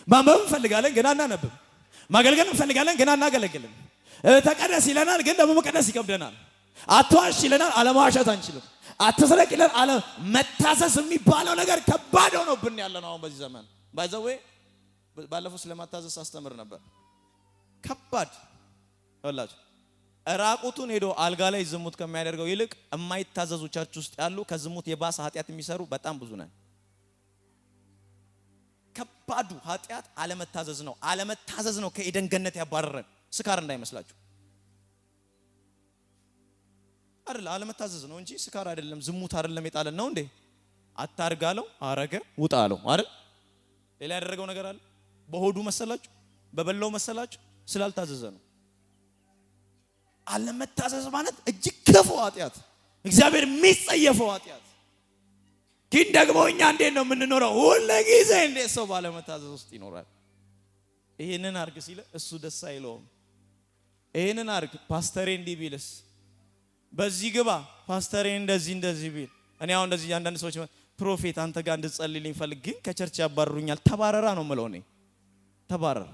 ማንበብ እንፈልጋለን ግን አናነብም። ማገልገል እንፈልጋለን ግን አናገለግልም። ተቀደስ ይለናል ግን ደግሞ መቀደስ ይከብደናል። አትዋሽ ይለናል፣ አለማዋሸት አንችልም። አትስረቅ ይለናል፣ አለ መታዘዝ የሚባለው ነገር ከባድ ሆኖብን ያለ ነው አሁን በዚህ ዘመን። ባይዘዌ ባለፈው ስለማታዘዝ አስተምር ነበር። ከባድ ወላችሁ ራቁቱን ሄዶ አልጋ ላይ ዝሙት ከሚያደርገው ይልቅ የማይታዘዙ ቸርች ውስጥ ያሉ ከዝሙት የባሰ ኃጢአት የሚሰሩ በጣም ብዙ ነን። ከባዱ ኃጢአት አለመታዘዝ ነው። አለመታዘዝ ነው ከኤደን ገነት ያባረረን። ስካር እንዳይመስላችሁ አይደል? አለመታዘዝ ነው እንጂ ስካር አይደለም፣ ዝሙት አይደለም የጣለን ነው እንዴ? አታርጋለው አረገ ውጣ አለው አይደል? ሌላ ያደረገው ነገር አለ? በሆዱ መሰላችሁ? በበላው መሰላችሁ? ስላልታዘዘ ነው። አለመታዘዝ ማለት እጅግ ክፉ ኃጢአት፣ እግዚአብሔር የሚጸየፈው ኃጢአት። ግን ደግሞ እኛ እንዴት ነው የምንኖረው? ሁሉ ጊዜ እንዴት ሰው ባለመታዘዝ ውስጥ ይኖራል? ይሄንን አርግ ሲለ እሱ ደስ አይለውም። ይሄንን አርግ ፓስተሬ እንዲህ ቢልስ፣ በዚህ ግባ ፓስተሬ እንደዚህ ቢል። እኔ አሁን እንደዚህ አንዳንድ ሰዎች ፕሮፌት አንተ ጋር እንድጸልይልኝ ፈልግ ግን ከቸርች ያባርሩኛል። ተባረራ ነው የምለው እኔ። ተባረራ፣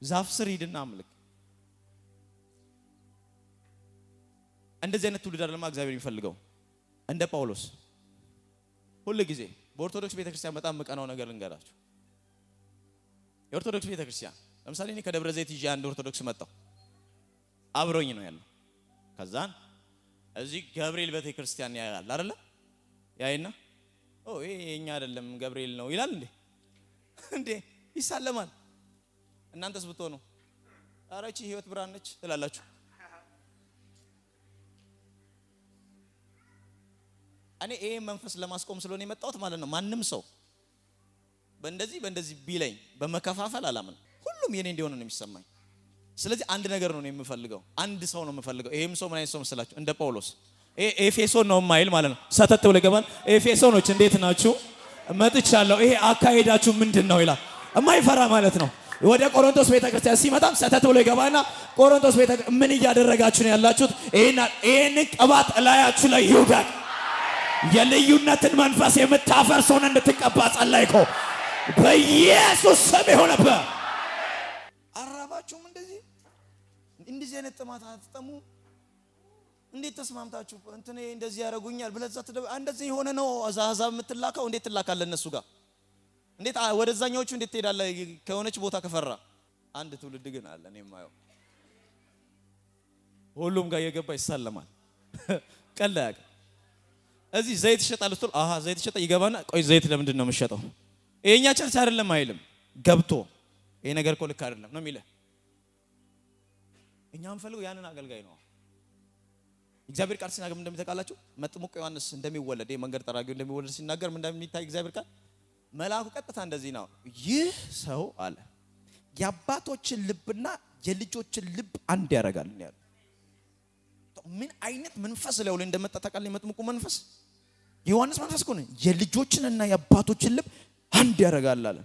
ዛፍ ስር ሂድና አምልክ። እንደዚህ አይነት ትውልድ አይደለም እግዚአብሔር የሚፈልገው። እንደ ጳውሎስ ሁሉ ጊዜ በኦርቶዶክስ ቤተክርስቲያን በጣም መቀናው ነገር ልንገራችሁ። የኦርቶዶክስ ቤተክርስቲያን ለምሳሌ እኔ ከደብረ ዘይት ይዤ አንድ ኦርቶዶክስ መጣው፣ አብሮኝ ነው ያለው። ከዛን እዚህ ገብርኤል ቤተክርስቲያን ያያል አይደለ? ያይና ይሄ የኛ አይደለም ገብርኤል ነው ይላል እንዴ? እንዴ ይሳለማል። እናንተስ ብትሆኑ ኧረ እቺ ህይወት ብርሃን ነች ትላላችሁ። እኔ ይሄ መንፈስ ለማስቆም ስለሆነ የመጣሁት ማለት ነው። ማንም ሰው በእንደዚህ ቢለኝ በመከፋፈል አላምን። ሁሉም የኔ እንዲሆን ነው የሚሰማኝ። ስለዚህ አንድ ነገር ነው የምፈልገው፣ አንድ ሰው ነው የምፈልገው። ይሄም ሰው ምን አይነት ሰው መስላችሁ? እንደ ጳውሎስ ኤፌሶን ነው የማይል ማለት ነው። ሰተት ብሎ ገባን። ኤፌሶኖች እንዴት ናችሁ? መጥቻለሁ። ይሄ አካሄዳችሁ ምንድን ነው ይላል። የማይፈራ ማለት ነው። ወደ ቆሮንቶስ ቤተክርስቲያን ሲመጣም ሰተት ብሎ ይገባና ቆሮንቶስ ምን እያደረጋችሁ ነው ያላችሁት? ይሄን ቅባት ላያችሁ ላይ ይውደቅ። የልዩነትን መንፈስ የምታፈርሰውን እንድትቀባ ጸለይኩ በኢየሱስ ስም ይሁንብህ። እንደዚህ አይነት ጥማት አትጠሙ? እንዴት ተስማምታችሁ እንትን እንደዚህ ያረጉኛል ብለዛ እንደዚህ የሆነ ነው አዛዛብ የምትላከው? እንዴት ትላካለህ እነሱ ጋር? እንዴት ወደዛኛዎቹ እንዴት ትሄዳለህ? ከሆነች ቦታ ከፈራ አንድ ትውልድ ግን አለ እኔ የማየው ሁሉም ጋር የገባ ይሳለማል። ቀላ ያቀ እዚህ ዘይት ይሸጣል ስትል አሃ ዘይት ይሸጣ ይገባና ቆይ ዘይት ለምንድን ነው የምትሸጠው? ይሄኛ ቸርች አይደለም አይልም። ገብቶ ይሄ ነገር እኮ ልክ አይደለም ነው የሚለው። እኛም ፈልገው ያንን አገልጋይ ነው። እግዚአብሔር ቃል ሲናገር እንደሚተቃላችሁ መጥምቁ ዮሐንስ እንደሚወለድ መንገድ ጠራጊው እንደሚወለድ ሲናገር ምን እንደሚታይ እግዚአብሔር ቃል መልአኩ ቀጥታ እንደዚህ ነው ይህ ሰው አለ የአባቶችን ልብና የልጆችን ልብ አንድ ያደርጋል ነው ያለው። ምን አይነት መንፈስ ላይ እንደመጣ ታውቃለህ? መጥምቁ መንፈስ ዮሐንስ መንፈስ እኮ ነው የልጆችንና የአባቶችን ልብ አንድ ያደርጋል አለ።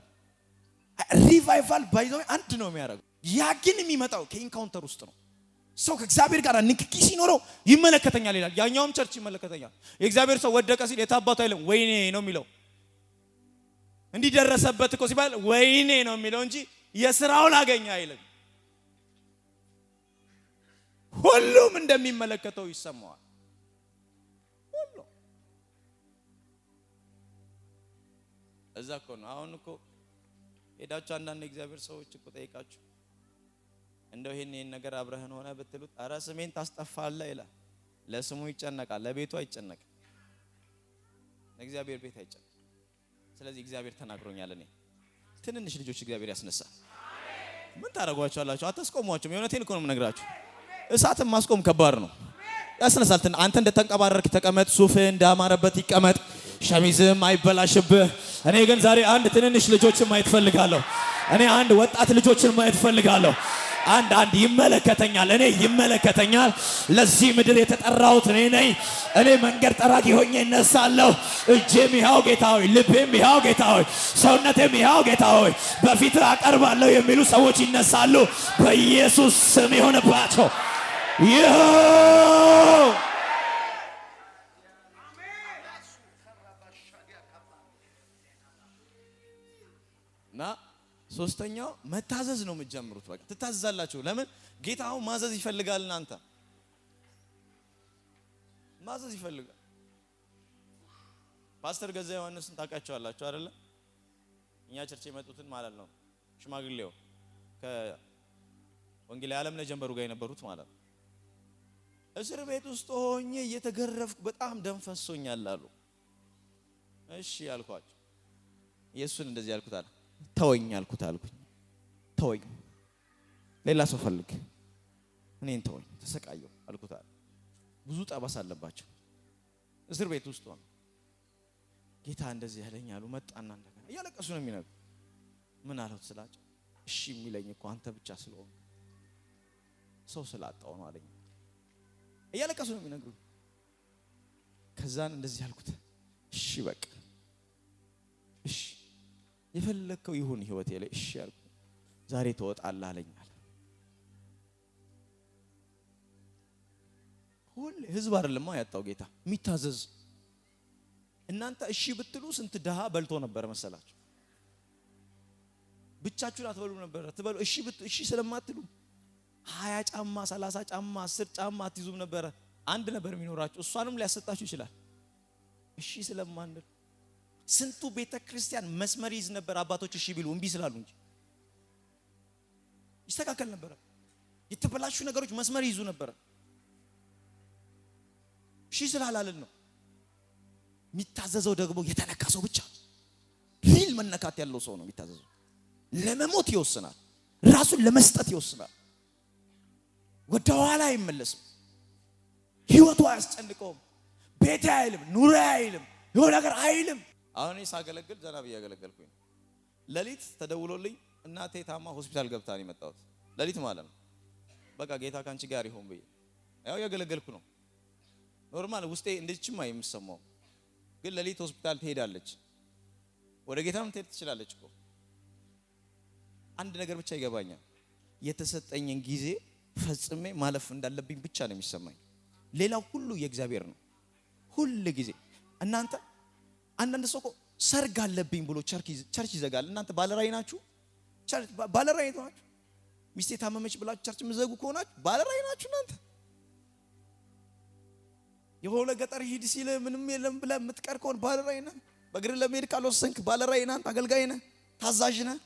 ሪቫይቫል ባይዘው አንድ ነው የሚያደርገው። ያ ግን የሚመጣው ከኢንካውንተር ውስጥ ነው። ሰው ከእግዚአብሔር ጋር ንክኪ ሲኖረው ይመለከተኛል ይላል። ያኛውም ቸርች ይመለከተኛል። የእግዚአብሔር ሰው ወደቀ ሲል የታባቱ አይልም ወይኔ ነው የሚለው። እንዲደረሰበት እኮ ሲባል ወይኔ ነው የሚለው እንጂ የሥራውን አገኘ አይልም። ሁሉም እንደሚመለከተው ይሰማዋል። ሁሉ እዛ እኮ ነው። አሁን እኮ ሄዳችሁ አንዳንድ እግዚአብሔር ሰዎች እኮ ጠይቃችሁ እንደው ይሄን ነገር አብረህን ሆነ ብትሉት አረ ስሜን ታስጠፋለህ ይላል። ለስሙ ይጨነቃል፣ ለቤቱ አይጨነቅም። ለእግዚአብሔር ቤት አይጨነቅም። ስለዚህ እግዚአብሔር ተናግሮኛል። እኔ ትንንሽ ልጆች እግዚአብሔር ያስነሳል። ምን ታረጓቸዋላችሁ? አታስቆሟቸውም። የእውነቴን እኮ ነው የምነግራችሁ። እሳትን ማስቆም ከባድ ነው። ያስነሳል። አንተ እንደተንቀባረርክ ተቀመጥ፣ ሱፍህ እንዳማረበት ይቀመጥ፣ ሸሚዝም አይበላሽብህ። እኔ ግን ዛሬ አንድ ትንንሽ ልጆችን ማየት ፈልጋለሁ። እኔ አንድ ወጣት ልጆችን ማየት ፈልጋለሁ። አንድ ይመለከተኛል። እኔ ይመለከተኛል። ለዚህ ምድር የተጠራሁት እኔ ነኝ። እኔ መንገድ ጠራጊ ሆኜ እነሳለሁ። እጄም ይኸው ጌታ ሆይ፣ ልቤም ይኸው ጌታ ሆይ፣ ሰውነቴም ይኸው ጌታ ሆይ በፊት አቀርባለሁ የሚሉ ሰዎች ይነሳሉ። በኢየሱስ ስም ይሆንባቸው። ና ሶስተኛው መታዘዝ ነው የምትጀምሩት። በቃ ትታዘዛላችሁ። ለምን? ጌታ አሁን ማዘዝ ይፈልጋል። እናንተ ማዘዝ ይፈልጋል። ፓስተር ገዛ ዮሐንስን ታውቃቸዋላችሁ አይደለ? እኛ ቸርች የመጡትን ማለት ነው። ሽማግሌው ከወንጌል ዓለም ለጀንበሩ ጋር የነበሩት ማለት ነው። እስር ቤት ውስጥ ሆኜ እየተገረፍኩ በጣም ደም ፈሶኛል አሉ። እሺ ያልኳቸው ኢየሱስን እንደዚህ ያልኩት አለ። ተወኝ አልኩት አልኩኝ። ተወኝ፣ ሌላ ሰው ፈልግ፣ እኔን ተወኝ፣ ተሰቃየሁ አልኩት አለ። ብዙ ጠባሳ አለባቸው እስር ቤት ውስጥ ሆነ። ጌታ እንደዚህ ያለኝ አሉ። መጣና እንደገና እያለቀሱ ነው የሚነግሩ። ምን አሉት ስላቸው፣ እሺ የሚለኝ እኮ አንተ ብቻ ስለሆነ ሰው ስላጣው ነው አለኝ። እያለቀሱ ነው የሚነግሩ። ከዛን እንደዚህ ያልኩት፣ እሺ በቃ እሺ የፈለከው ይሁን ህይወቴ ላይ እሺ ያልኩ። ዛሬ ትወጣለህ አለኝ አለ። ሁሉ ህዝብ አይደለም ያጣው ጌታ የሚታዘዝ። እናንተ እሺ ብትሉ ስንት ድሃ በልቶ ነበር መሰላችሁ? ብቻችሁን አትበሉ ነበር። ትበሉ እሺ ስለማትሉ 20 ጫማ 30 ጫማ 10 ጫማ አትይዙም ነበር። አንድ ነበር የሚኖራችሁ፣ እሷንም ሊያሰጣችሁ ይችላል። እሺ ስለማንል ስንቱ ቤተ ክርስቲያን መስመር ይዝ ነበር። አባቶች እሺ ቢሉ እምቢ ስላሉ እንጂ ይስተካከል ነበር። የተበላሹ ነገሮች መስመር ይዙ ነበር። እሺ ስላላልን ነው። የሚታዘዘው ደግሞ የተነካ ሰው ብቻ። ሪል መነካት ያለው ሰው ነው የሚታዘዘው። ለመሞት ይወስናል፣ ራሱን ለመስጠት ይወስናል። ወደ ኋላ አይመለስም። ህይወቱ አያስጨንቀውም። ቤቴ አይልም፣ ኑሮ አይልም፣ የሆነ ነገር አይልም። አሁን እኔ ሳገለግል ዘና ብዬ ያገለገልኩኝ። ሌሊት ተደውሎልኝ እናቴ ታማ ሆስፒታል ገብታ ነው የመጣሁት። ሌሊት ማለት ነው። በቃ ጌታ ካንቺ ጋር ይሁን ብዬ ያው ያገለገልኩ ነው። ኖርማል ውስጤ እንደዚህማ የምሰማው ግን ሌሊት ሆስፒታል ትሄዳለች። ወደ ጌታም ትሄድ ትችላለች እኮ። አንድ ነገር ብቻ ይገባኛል። የተሰጠኝን ጊዜ ፈጽሜ ማለፍ እንዳለብኝ ብቻ ነው የሚሰማኝ። ሌላው ሁሉ የእግዚአብሔር ነው። ሁሉ ጊዜ እናንተ አንዳንድ ሰው ሰርግ አለብኝ ብሎ ቸርች ይዘጋል። እናንተ ባለራዕይ ናችሁ። ቸርች ባለራዕይ ናችሁ። ሚስቴ ታመመች ብላችሁ ቸርች ምዘጉ ከሆናችሁ ባለራዕይ ናችሁ እናንተ። የሆነ ገጠር ሂድ ሲል ምንም የለም ብለህ የምትቀር ከሆነ ባለራዕይ ነህ። በእግር ለመሄድ ካልወሰንክ ባለራዕይ ነህ፣ አገልጋይ ነህ፣ ታዛዥ ነህ።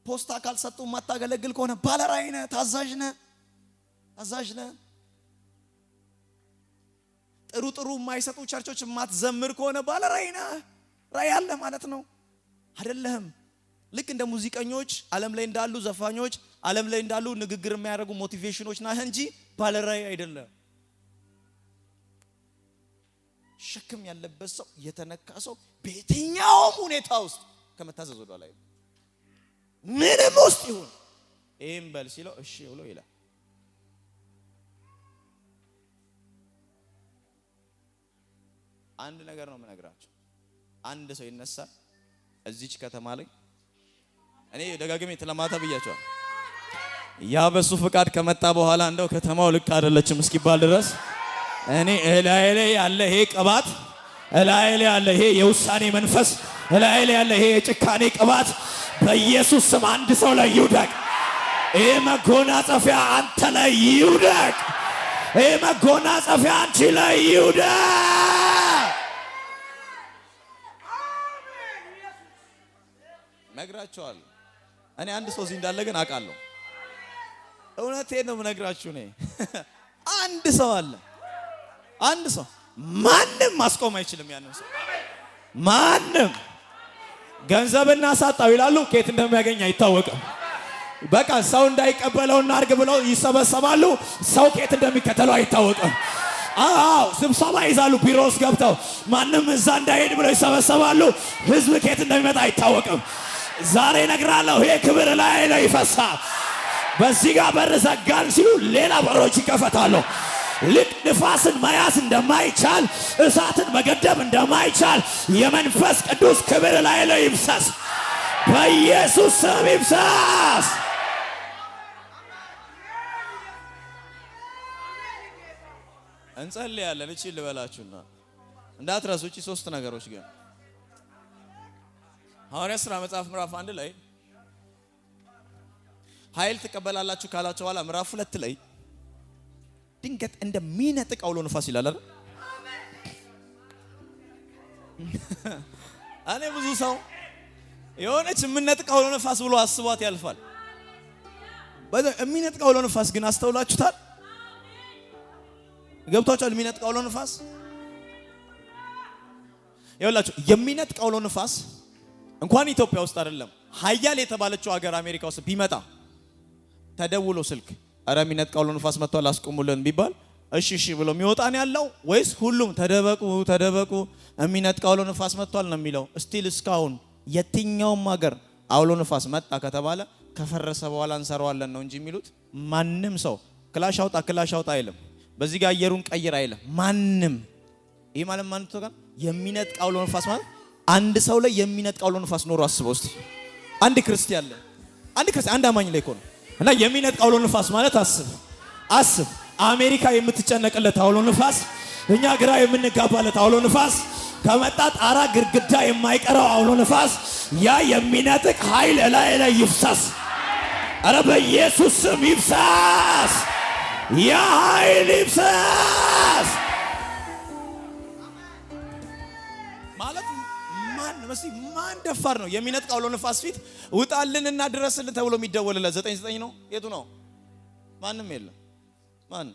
ፖስታ ካልሰጡ ማታገለግል ከሆነ ባለራዕይ ነህ፣ ታዛዥ ነህ። ጥሩ የማይሰጡ ቸርቾች ማትዘምር ከሆነ ባለራዕይ ነህ። ራዕይ አለ ማለት ነው አይደለም? ልክ እንደ ሙዚቀኞች ዓለም ላይ እንዳሉ ዘፋኞች ዓለም ላይ እንዳሉ ንግግር የሚያደርጉ ሞቲቬሽኖች ናህ እንጂ ባለራዕይ አይደለም። ሸክም ያለበት ሰው የተነካ ሰው በየትኛውም ሁኔታ ውስጥ ከመታዘዝ ወደ ላይ ምንም ውስጥ ይሁን ይሄን በል ሲለው እሺ ብሎ ይላል። አንድ ነገር ነው የምነግራችሁ። አንድ ሰው ይነሳል እዚች ከተማ ላይ እኔ ደጋግሜ ተለማታ ብያቸዋል። ያ በሱ ፍቃድ ከመጣ በኋላ እንደው ከተማው ልክ አይደለችም እስኪባል ድረስ እኔ እላይ ላይ ያለ ይሄ ቅባት፣ እላይ ላይ ያለ ይሄ የውሳኔ መንፈስ፣ እላይ ላይ ያለ ይሄ የጭካኔ ቅባት በኢየሱስ ስም አንድ ሰው ላይ ይውደቅ። ይሄ መጎናጸፊያ አንተ ላይ ይውደቅ። ይሄ መጎናጸፊያ አንቺ ላይ ይውደቅ። ነግራችኋለሁ። እኔ አንድ ሰው እዚህ እንዳለ ግን አውቃለሁ። እውነቴን ነው የምነግራችሁ። እኔ አንድ ሰው አለ። አንድ ሰው ማንም ማስቆም አይችልም። ያንን ሰው ማንም ገንዘብና ሳጣው ይላሉ፣ ከየት እንደሚያገኝ አይታወቅም። በቃ ሰው እንዳይቀበለውና አርግ ብለው ይሰበሰባሉ። ሰው ከየት እንደሚከተለው አይታወቅም። አዎ ስብሰባ ይዛሉ፣ ቢሮ ውስጥ ገብተው ማንም እዛ እንዳይሄድ ብለው ይሰበሰባሉ። ህዝብ ከየት እንደሚመጣ አይታወቅም። ዛሬ እነግራለሁ፣ ይሄ ክብር ላይ ይፈሳል። በዚህ ጋር በር ዘጋን ሲሉ ሌላ በሮች ይከፈታሉ። ልክ ንፋስን መያዝ እንደማይቻል፣ እሳትን መገደብ እንደማይቻል የመንፈስ ቅዱስ ክብር ላይ ይፍሰስ። በኢየሱስ ስም ይፍሰስ። እንጸልያለን። እቺ ልበላችሁና እንዳትረሱ እቺ ሶስት ነገሮች ግን ሐዋርያት ሥራ መጽሐፍ ምዕራፍ 1 ላይ ኃይል ትቀበላላችሁ ካላችሁ በኋላ ምዕራፍ 2 ላይ ድንገት እንደሚነጥቅ አውሎ ንፋስ ይላል አይደል? እኔ ብዙ ሰው የሆነች የምነጥቅ አውሎ ንፋስ ብሎ አስቧት ያልፋል። የሚነጥቅ አውሎ ንፋስ ግን አስተውላችሁታል? ገብቷችኋል? የሚነጥቅ አውሎ ንፋስ ይኸውላችሁ፣ የሚነጥቅ አውሎ ንፋስ እንኳን ኢትዮጵያ ውስጥ አይደለም ሀያል የተባለችው ሀገር አሜሪካ ውስጥ ቢመጣ ተደውሎ ስልክ አረ የሚነጥቅ አውሎ ንፋስ መጥቷል አስቆሙልን ቢባል እሺ ብሎ የሚወጣን ያለው ወይስ ሁሉም ተደበቁ የሚነጥቅ አውሎ ንፋስ መጥቷል ነው የሚለው? ስቲል እስካሁን የትኛውም ሀገር አውሎ ንፋስ መጣ ከተባለ ከፈረሰ በኋላ እንሰራዋለን ነው እንጂ የሚሉት። ማንም ሰው ክላሽ አውጣ አይልም። በዚህ ጋር አየሩን ቀይር አይልም ማንም። ይሄ ማለት ማን ተጋ የሚነጥቅ አውሎ ንፋስ ማለት አንድ ሰው ላይ የሚነጥቅ አውሎ ንፋስ ኖሮ አስበው እስቲ። አንድ ክርስቲያን ላይ አንድ አማኝ ላይ ነው እና የሚነጥቅ አውሎ ንፋስ ማለት አስብ። አሜሪካ የምትጨነቅለት አውሎ ንፋስ፣ እኛ ግራ የምንጋባለት አውሎ ንፋስ ከመጣ ጣራ ግድግዳ የማይቀረው አውሎ ንፋስ፣ ያ የሚነጥቅ ኃይል ላይ ይፍሰስ። አረ በኢየሱስ ስም ይፍሰስ። ያ ኃይል ይፍሰስ ማለት ማን ደፋር ነው? የሚነጥቅ አውሎ ንፋስ ፊት ውጣልንና ድረስልን ተብሎ የሚደወልለት 99 ነው። የቱ ነው? ማንም የለም። ማን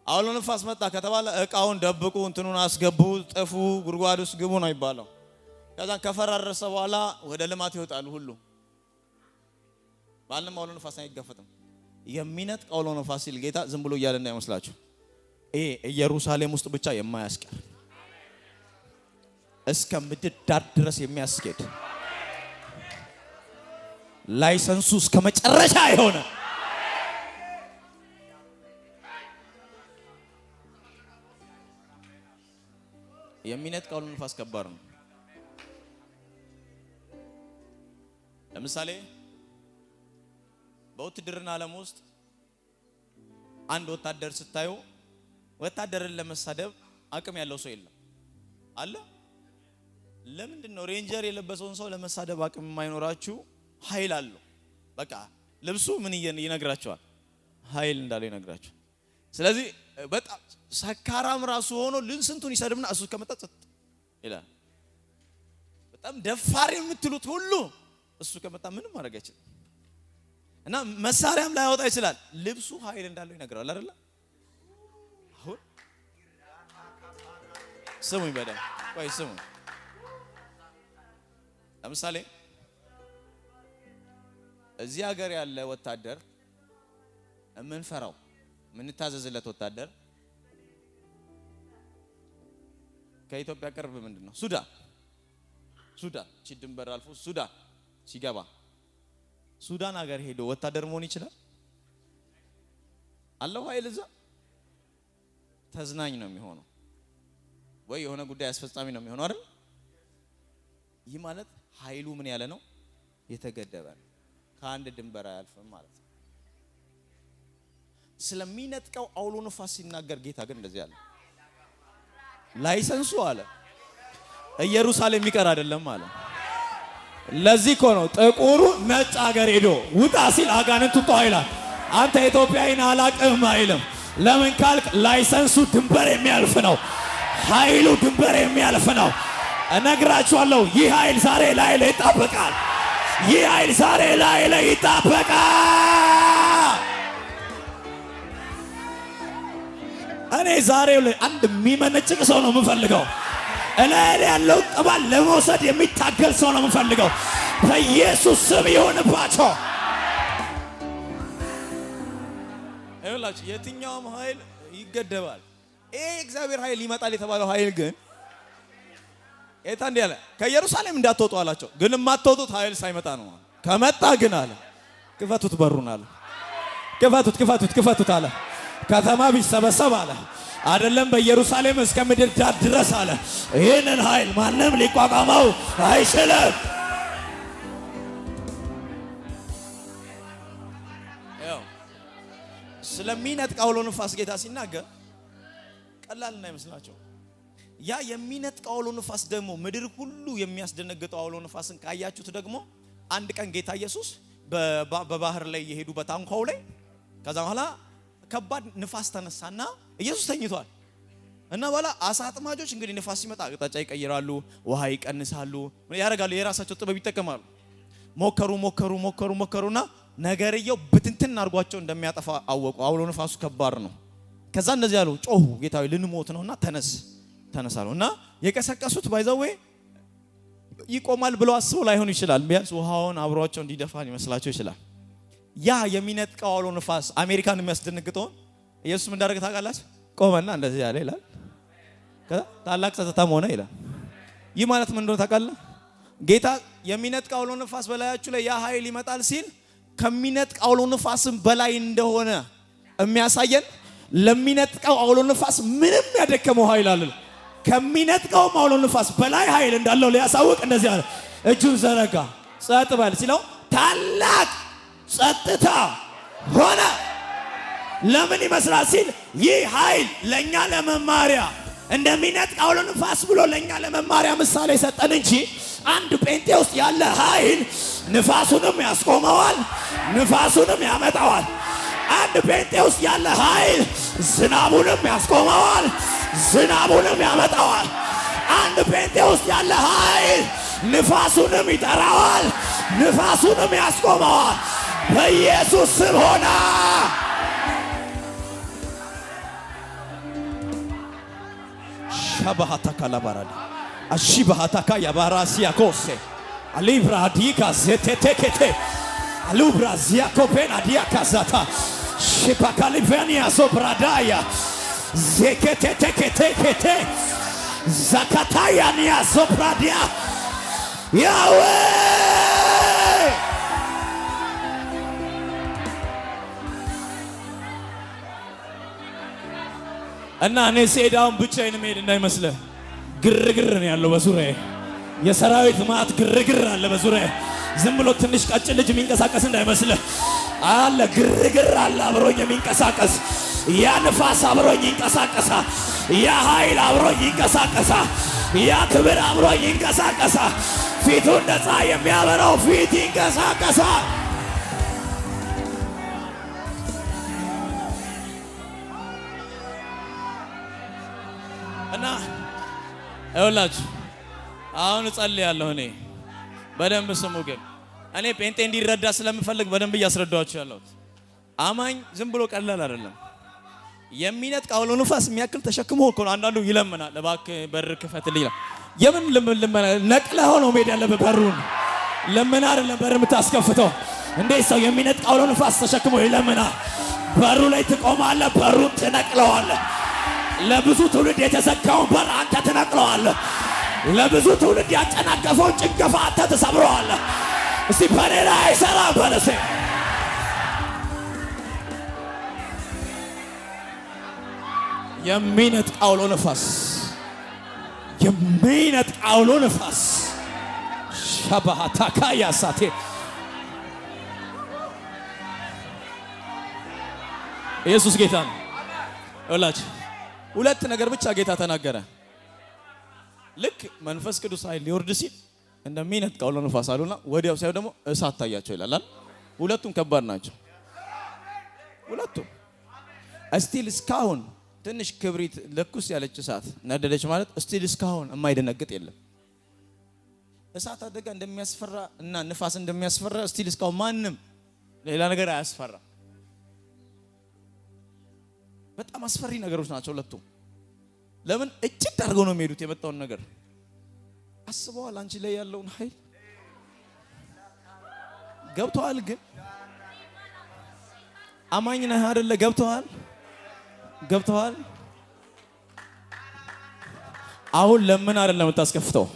አውሎ ንፋስ መጣ ከተባለ እቃውን ደብቁ፣ እንትኑን አስገቡ፣ ጥፉ፣ ጉድጓድ ውስጥ ግቡ ነው ይባላል። ከዛ ከፈራረሰ በኋላ ወደ ልማት ይወጣሉ ሁሉ። ማንም አውሎ ንፋስ አይጋፈጥም። የሚነጥቅ አውሎ ንፋስ ሲል ጌታ ዝም ብሎ እያለ እንዳይመስላችሁ። ይሄ ኢየሩሳሌም ውስጥ ብቻ የማያስቀር እስከ ምድር ዳር ድረስ የሚያስኬድ ላይሰንሱ እስከ መጨረሻ የሆነ የሚነጥቅ አውሎ ንፋስ ከባድ ነው። ለምሳሌ በውትድርና ዓለም ውስጥ አንድ ወታደር ስታዩ ወታደርን ለመሳደብ አቅም ያለው ሰው የለም አለ። ለምንድነው ሬንጀር የለበሰውን ሰው ለመሳደብ አቅም የማይኖራችሁ? ኃይል አለው። በቃ ልብሱ ምን ይነግራቸዋል? ኃይል እንዳለው ይነግራቸዋል። ስለዚህ በጣም ሰካራም ራሱ ሆኖ ስንቱን ይሰድብና እሱ ከመጣ ጸጥ ይላል። በጣም ደፋር የምትሉት ሁሉ እሱ ከመጣ ምንም ማድረግ አይችልም። እና መሳሪያም ላይ ያወጣ ይችላል። ልብሱ ኃይል እንዳለው ይነግራል አይደል? አሁን ስሙኝ በደም ቆይ ስሙኝ። ለምሳሌ እዚህ ሀገር ያለ ወታደር የምንፈራው የምንታዘዝለት ወታደር ከኢትዮጵያ ቅርብ ምንድነው? ሱዳን ድንበር አልፎ ሱዳን ሲገባ ሱዳን ሀገር ሄዶ ወታደር መሆን ይችላል? አለው ኃይል? እዛ ተዝናኝ ነው የሚሆነው ወይ የሆነ ጉዳይ አስፈጻሚ ነው የሚሆነው አይደል? ይህ ማለት ኃይሉ ምን ያለ ነው? የተገደበ ነው። ከአንድ ድንበር አያልፍም ማለት ነው። ስለሚነጥቀው አውሎ ነፋስ ሲናገር ጌታ ግን እንደዚህ አለ። ላይሰንሱ አለ ኢየሩሳሌም የሚቀር አይደለም አለ። ለዚህ እኮ ነው ጥቁሩ ነጭ ሀገር ሄዶ ውጣ ሲል አጋንንቱ ጧ ይላል። አንተ ኢትዮጵያዊን አላቅም አይልም። ለምን ካልክ ላይሰንሱ ድንበር የሚያልፍ ነው። ኃይሉ ድንበር የሚያልፍ ነው። እነግራችኋለሁ ይህ ኃይል ዛሬ ላይ ይጣበቃል። ይህ ኃይል ዛሬ ላይ ይጣበቃል። እኔ ዛሬው ላይ አንድ የሚመነጭቅ ሰው ነው የምፈልገው። እላይ ያለው ቅባት ለመውሰድ የሚታገል ሰው ነው የምፈልገው። በኢየሱስ ስም ይሁንባቸው። አይላችሁ የትኛውም ኃይል ይገደባል። ይሄ እግዚአብሔር ኃይል ይመጣል የተባለው ኃይል ግን ኤታ እንዲህ አለ፣ ከኢየሩሳሌም እንዳትወጡ አላቸው። ግን የማትወጡት ኃይል ሳይመጣ ነው። ከመጣ ግን አለ ክፈቱት፣ በሩን አለ ክፈቱት አለ። ከተማ ቢሰበሰብ አለ አይደለም በኢየሩሳሌም እስከ ምድር ዳር ድረስ አለ ይህንን ኃይል ማንም ሊቋቋመው አይችልም። ስለሚነጥቀው አውሎ ነፋስ ጌታ ሲናገር ቀላል እንዳይመስላችሁ። ያ የሚነጥቀው አውሎ ነፋስ ደግሞ ምድር ሁሉ የሚያስደነግጠው አውሎ ነፋስን ካያችሁት ደግሞ አንድ ቀን ጌታ ኢየሱስ በባህር ላይ የሄዱ በታንኳው ላይ ከዛ በኋላ ከባድ ንፋስ ተነሳና ኢየሱስ ተኝቷል። እና በኋላ አሳ አጥማጆች እንግዲህ ንፋስ ሲመጣ አቅጣጫ ይቀይራሉ፣ ውሃ ይቀንሳሉ፣ ያረጋሉ፣ የራሳቸው ጥበብ ይጠቀማሉ። ሞከሩና ነገርየው ብትንትን አድርጓቸው እንደሚያጠፋ አወቁ። አውሎ ነፋሱ ከባድ ነው። ከዛ እንደዚህ ያሉ ጮሁ፣ ጌታዊ ልንሞት ነውና ተነሳሉ። እና የቀሰቀሱት ባይዘዌ ይቆማል ብለው አስበው ላይሆን ይችላል። ቢያንስ ውሃውን አብሯቸው እንዲደፋን ይመስላቸው ይችላል። ያ የሚነጥቀው አውሎ ነፋስ አሜሪካን የሚያስደነግጠው ኢየሱስ ምን እንዳደረገ ታውቃላችሁ? ቆመና እንደዚህ ያለ ይላል። ከዛ ታላቅ ጸጥታም ሆነ ይላል። ይህ ማለት ምን እንደሆነ ታውቃለህ? ጌታ የሚነጥቀው አውሎ ነፋስ በላያችሁ ላይ ያ ኃይል ይመጣል ሲል ከሚነጥቀው አውሎ ነፋስም በላይ እንደሆነ የሚያሳየን ለሚነጥቀው አውሎ ነፋስ ምንም ያደከመው ኃይል አለ። ከሚነጥቀው አውሎ ነፋስ በላይ ኃይል እንዳለው ሊያሳውቅ እንደዚህ አለ። እጁን ዘረጋ፣ ጸጥ በል ሲለው ታላቅ ጸጥታ ሆነ። ለምን ይመስላል ሲል ይህ ኃይል ለኛ ለመማሪያ እንደሚነጥቀው አውሎ ነፋስ ብሎ ለኛ ለመማሪያ ምሳሌ ሰጠን እንጂ አንድ ጴንጤ ውስጥ ያለ ኃይል ንፋሱንም ያስቆመዋል፣ ንፋሱንም ያመጣዋል። አንድ ጴንጤ ውስጥ ያለ ኃይል ዝናቡንም ያስቆመዋል፣ ዝናቡንም ያመጣዋል። አንድ ጴንጤ ውስጥ ያለ ኃይል ንፋሱንም ይጠራዋል፣ ንፋሱንም ያስቆመዋል። በኢየሱስ ስም ሆነ። ሻባሃታ ካላባራዲ አሺባሃታ ካያባራሲያ ኮሴ አሊብራዲካ ዘቴቴኬቴ አሉብራዚያ ኮፔና ዲያካዛታ ሽፓካሊቬኒያ ሶብራዳያ ዘኬቴቴኬቴኬቴ ዛካታያኒያ ሶብራዲያ ያዌ እና እኔ ሴዳውን ብቻዬን መሄድ እንዳይመስልህ፣ ግርግር ነው ያለው በዙሪያዬ። የሰራዊት ማት ግርግር አለ በዙሪያዬ። ዝም ብሎ ትንሽ ቀጭን ልጅ የሚንቀሳቀስ እንዳይመስልህ አለ፣ ግርግር አለ አብሮኝ የሚንቀሳቀስ። ያ ንፋስ አብሮኝ ይንቀሳቀሳል፣ ያ ኃይል አብሮኝ ይንቀሳቀሳል። ያ ክብር አብሮኝ ይንቀሳቀሳል። ፊቱ እንደ ፀሐይ የሚያበራው ፊት ይንቀሳቀሳል። እና ይኸውላችሁ አሁን እጸልያለሁ። እኔ በደንብ ስሙ። ግን እኔ ጴንጤ እንዲረዳ ስለምፈልግ በደንብ እያስረዳኋችሁ ያለሁት አማኝ ዝም ብሎ ቀላል አይደለም። የሚነጥቅ አውሎ ንፋስ የሚያክል ተሸክሞ እኮ ነው። አንዳንዱ ይለምናል፣ እባክህ በር ክፈትልኝ ይላል። የምን ልመና? ነቅለኸው ነው መሄድ ያለብህ። በሩን ለምን አይደለም በር የምታስከፍተው? እንዴት ሰው የሚነጥቅ አውሎ ንፋስ ተሸክሞ ይለምናል? በሩ ላይ ትቆማለህ፣ በሩን ትነቅለዋለህ። ለብዙ ትውልድ የተዘጋውን በር አንተ ትነቅለዋለህ። ለብዙ ትውልድ ያጨናገፈውን ጭንገፋ አንተ ትሰብረዋለህ። እስቲ በኔ ላይ አይሰራም በለሴ የሚነጥቅ አውሎ ነፋስ፣ የሚነጥቅ አውሎ ነፋስ ሻባሃታካ ያሳቴ ኢየሱስ ጌታ ነው። ወላችሁ ሁለት ነገር ብቻ ጌታ ተናገረ። ልክ መንፈስ ቅዱስ ኃይል ሊወርድ ሲል እንደሚነጥቅ አውሎ ነፋስ አሉና ወዲያው ሳይው ደግሞ እሳት ታያቸው ይላል። ሁለቱም ከባድ ናቸው። ሁለቱም እስቲል እስካሁን ትንሽ ክብሪት ለኩስ ያለች እሳት ነደደች ማለት እስቲል እስካሁን የማይደነግጥ የለም። እሳት አደጋ እንደሚያስፈራ እና ንፋስ እንደሚያስፈራ እስቲል እስካሁን ማንም ሌላ ነገር አያስፈራ። በጣም አስፈሪ ነገሮች ናቸው ሁለቱም። ለምን እጅግ አድርገው ነው የሚሄዱት? የመጣውን ነገር አስበዋል። አንቺ ላይ ያለውን ኃይል ገብተዋል። ግን አማኝ ነህ አይደለ? ገብተዋል። አሁን ለምን አይደለም የምታስከፍተው?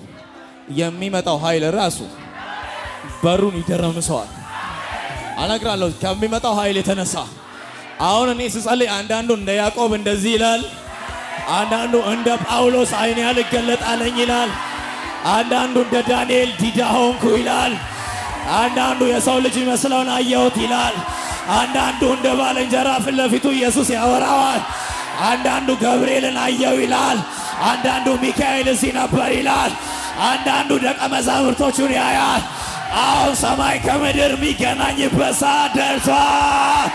የሚመጣው ኃይል ራሱ በሩን ይደረምሰዋል። አነግራለሁ ከሚመጣው ኃይል የተነሳ አሁን እኔ ስጸልይ አንዳንዱ እንደ ያዕቆብ እንደዚህ ይላል፣ አንዳንዱ እንደ ጳውሎስ አይኔ ያልገለጣለኝ ይላል፣ አንዳንዱ እንደ ዳንኤል ዲዳ ሆንኩ ይላል፣ አንዳንዱ የሰው ልጅ ይመስለውን አየሁት ይላል፣ አንዳንዱ እንደ ባልንጀራ ፊት ለፊቱ ኢየሱስ ያወራዋል፣ አንዳንዱ ገብርኤልን አየው ይላል፣ አንዳንዱ ሚካኤል እዚህ ነበር ይላል፣ አንዳንዱ ደቀ መዛሙርቶቹን ያያል። አሁን ሰማይ ከምድር የሚገናኝበት ሰዓት ደርሷል።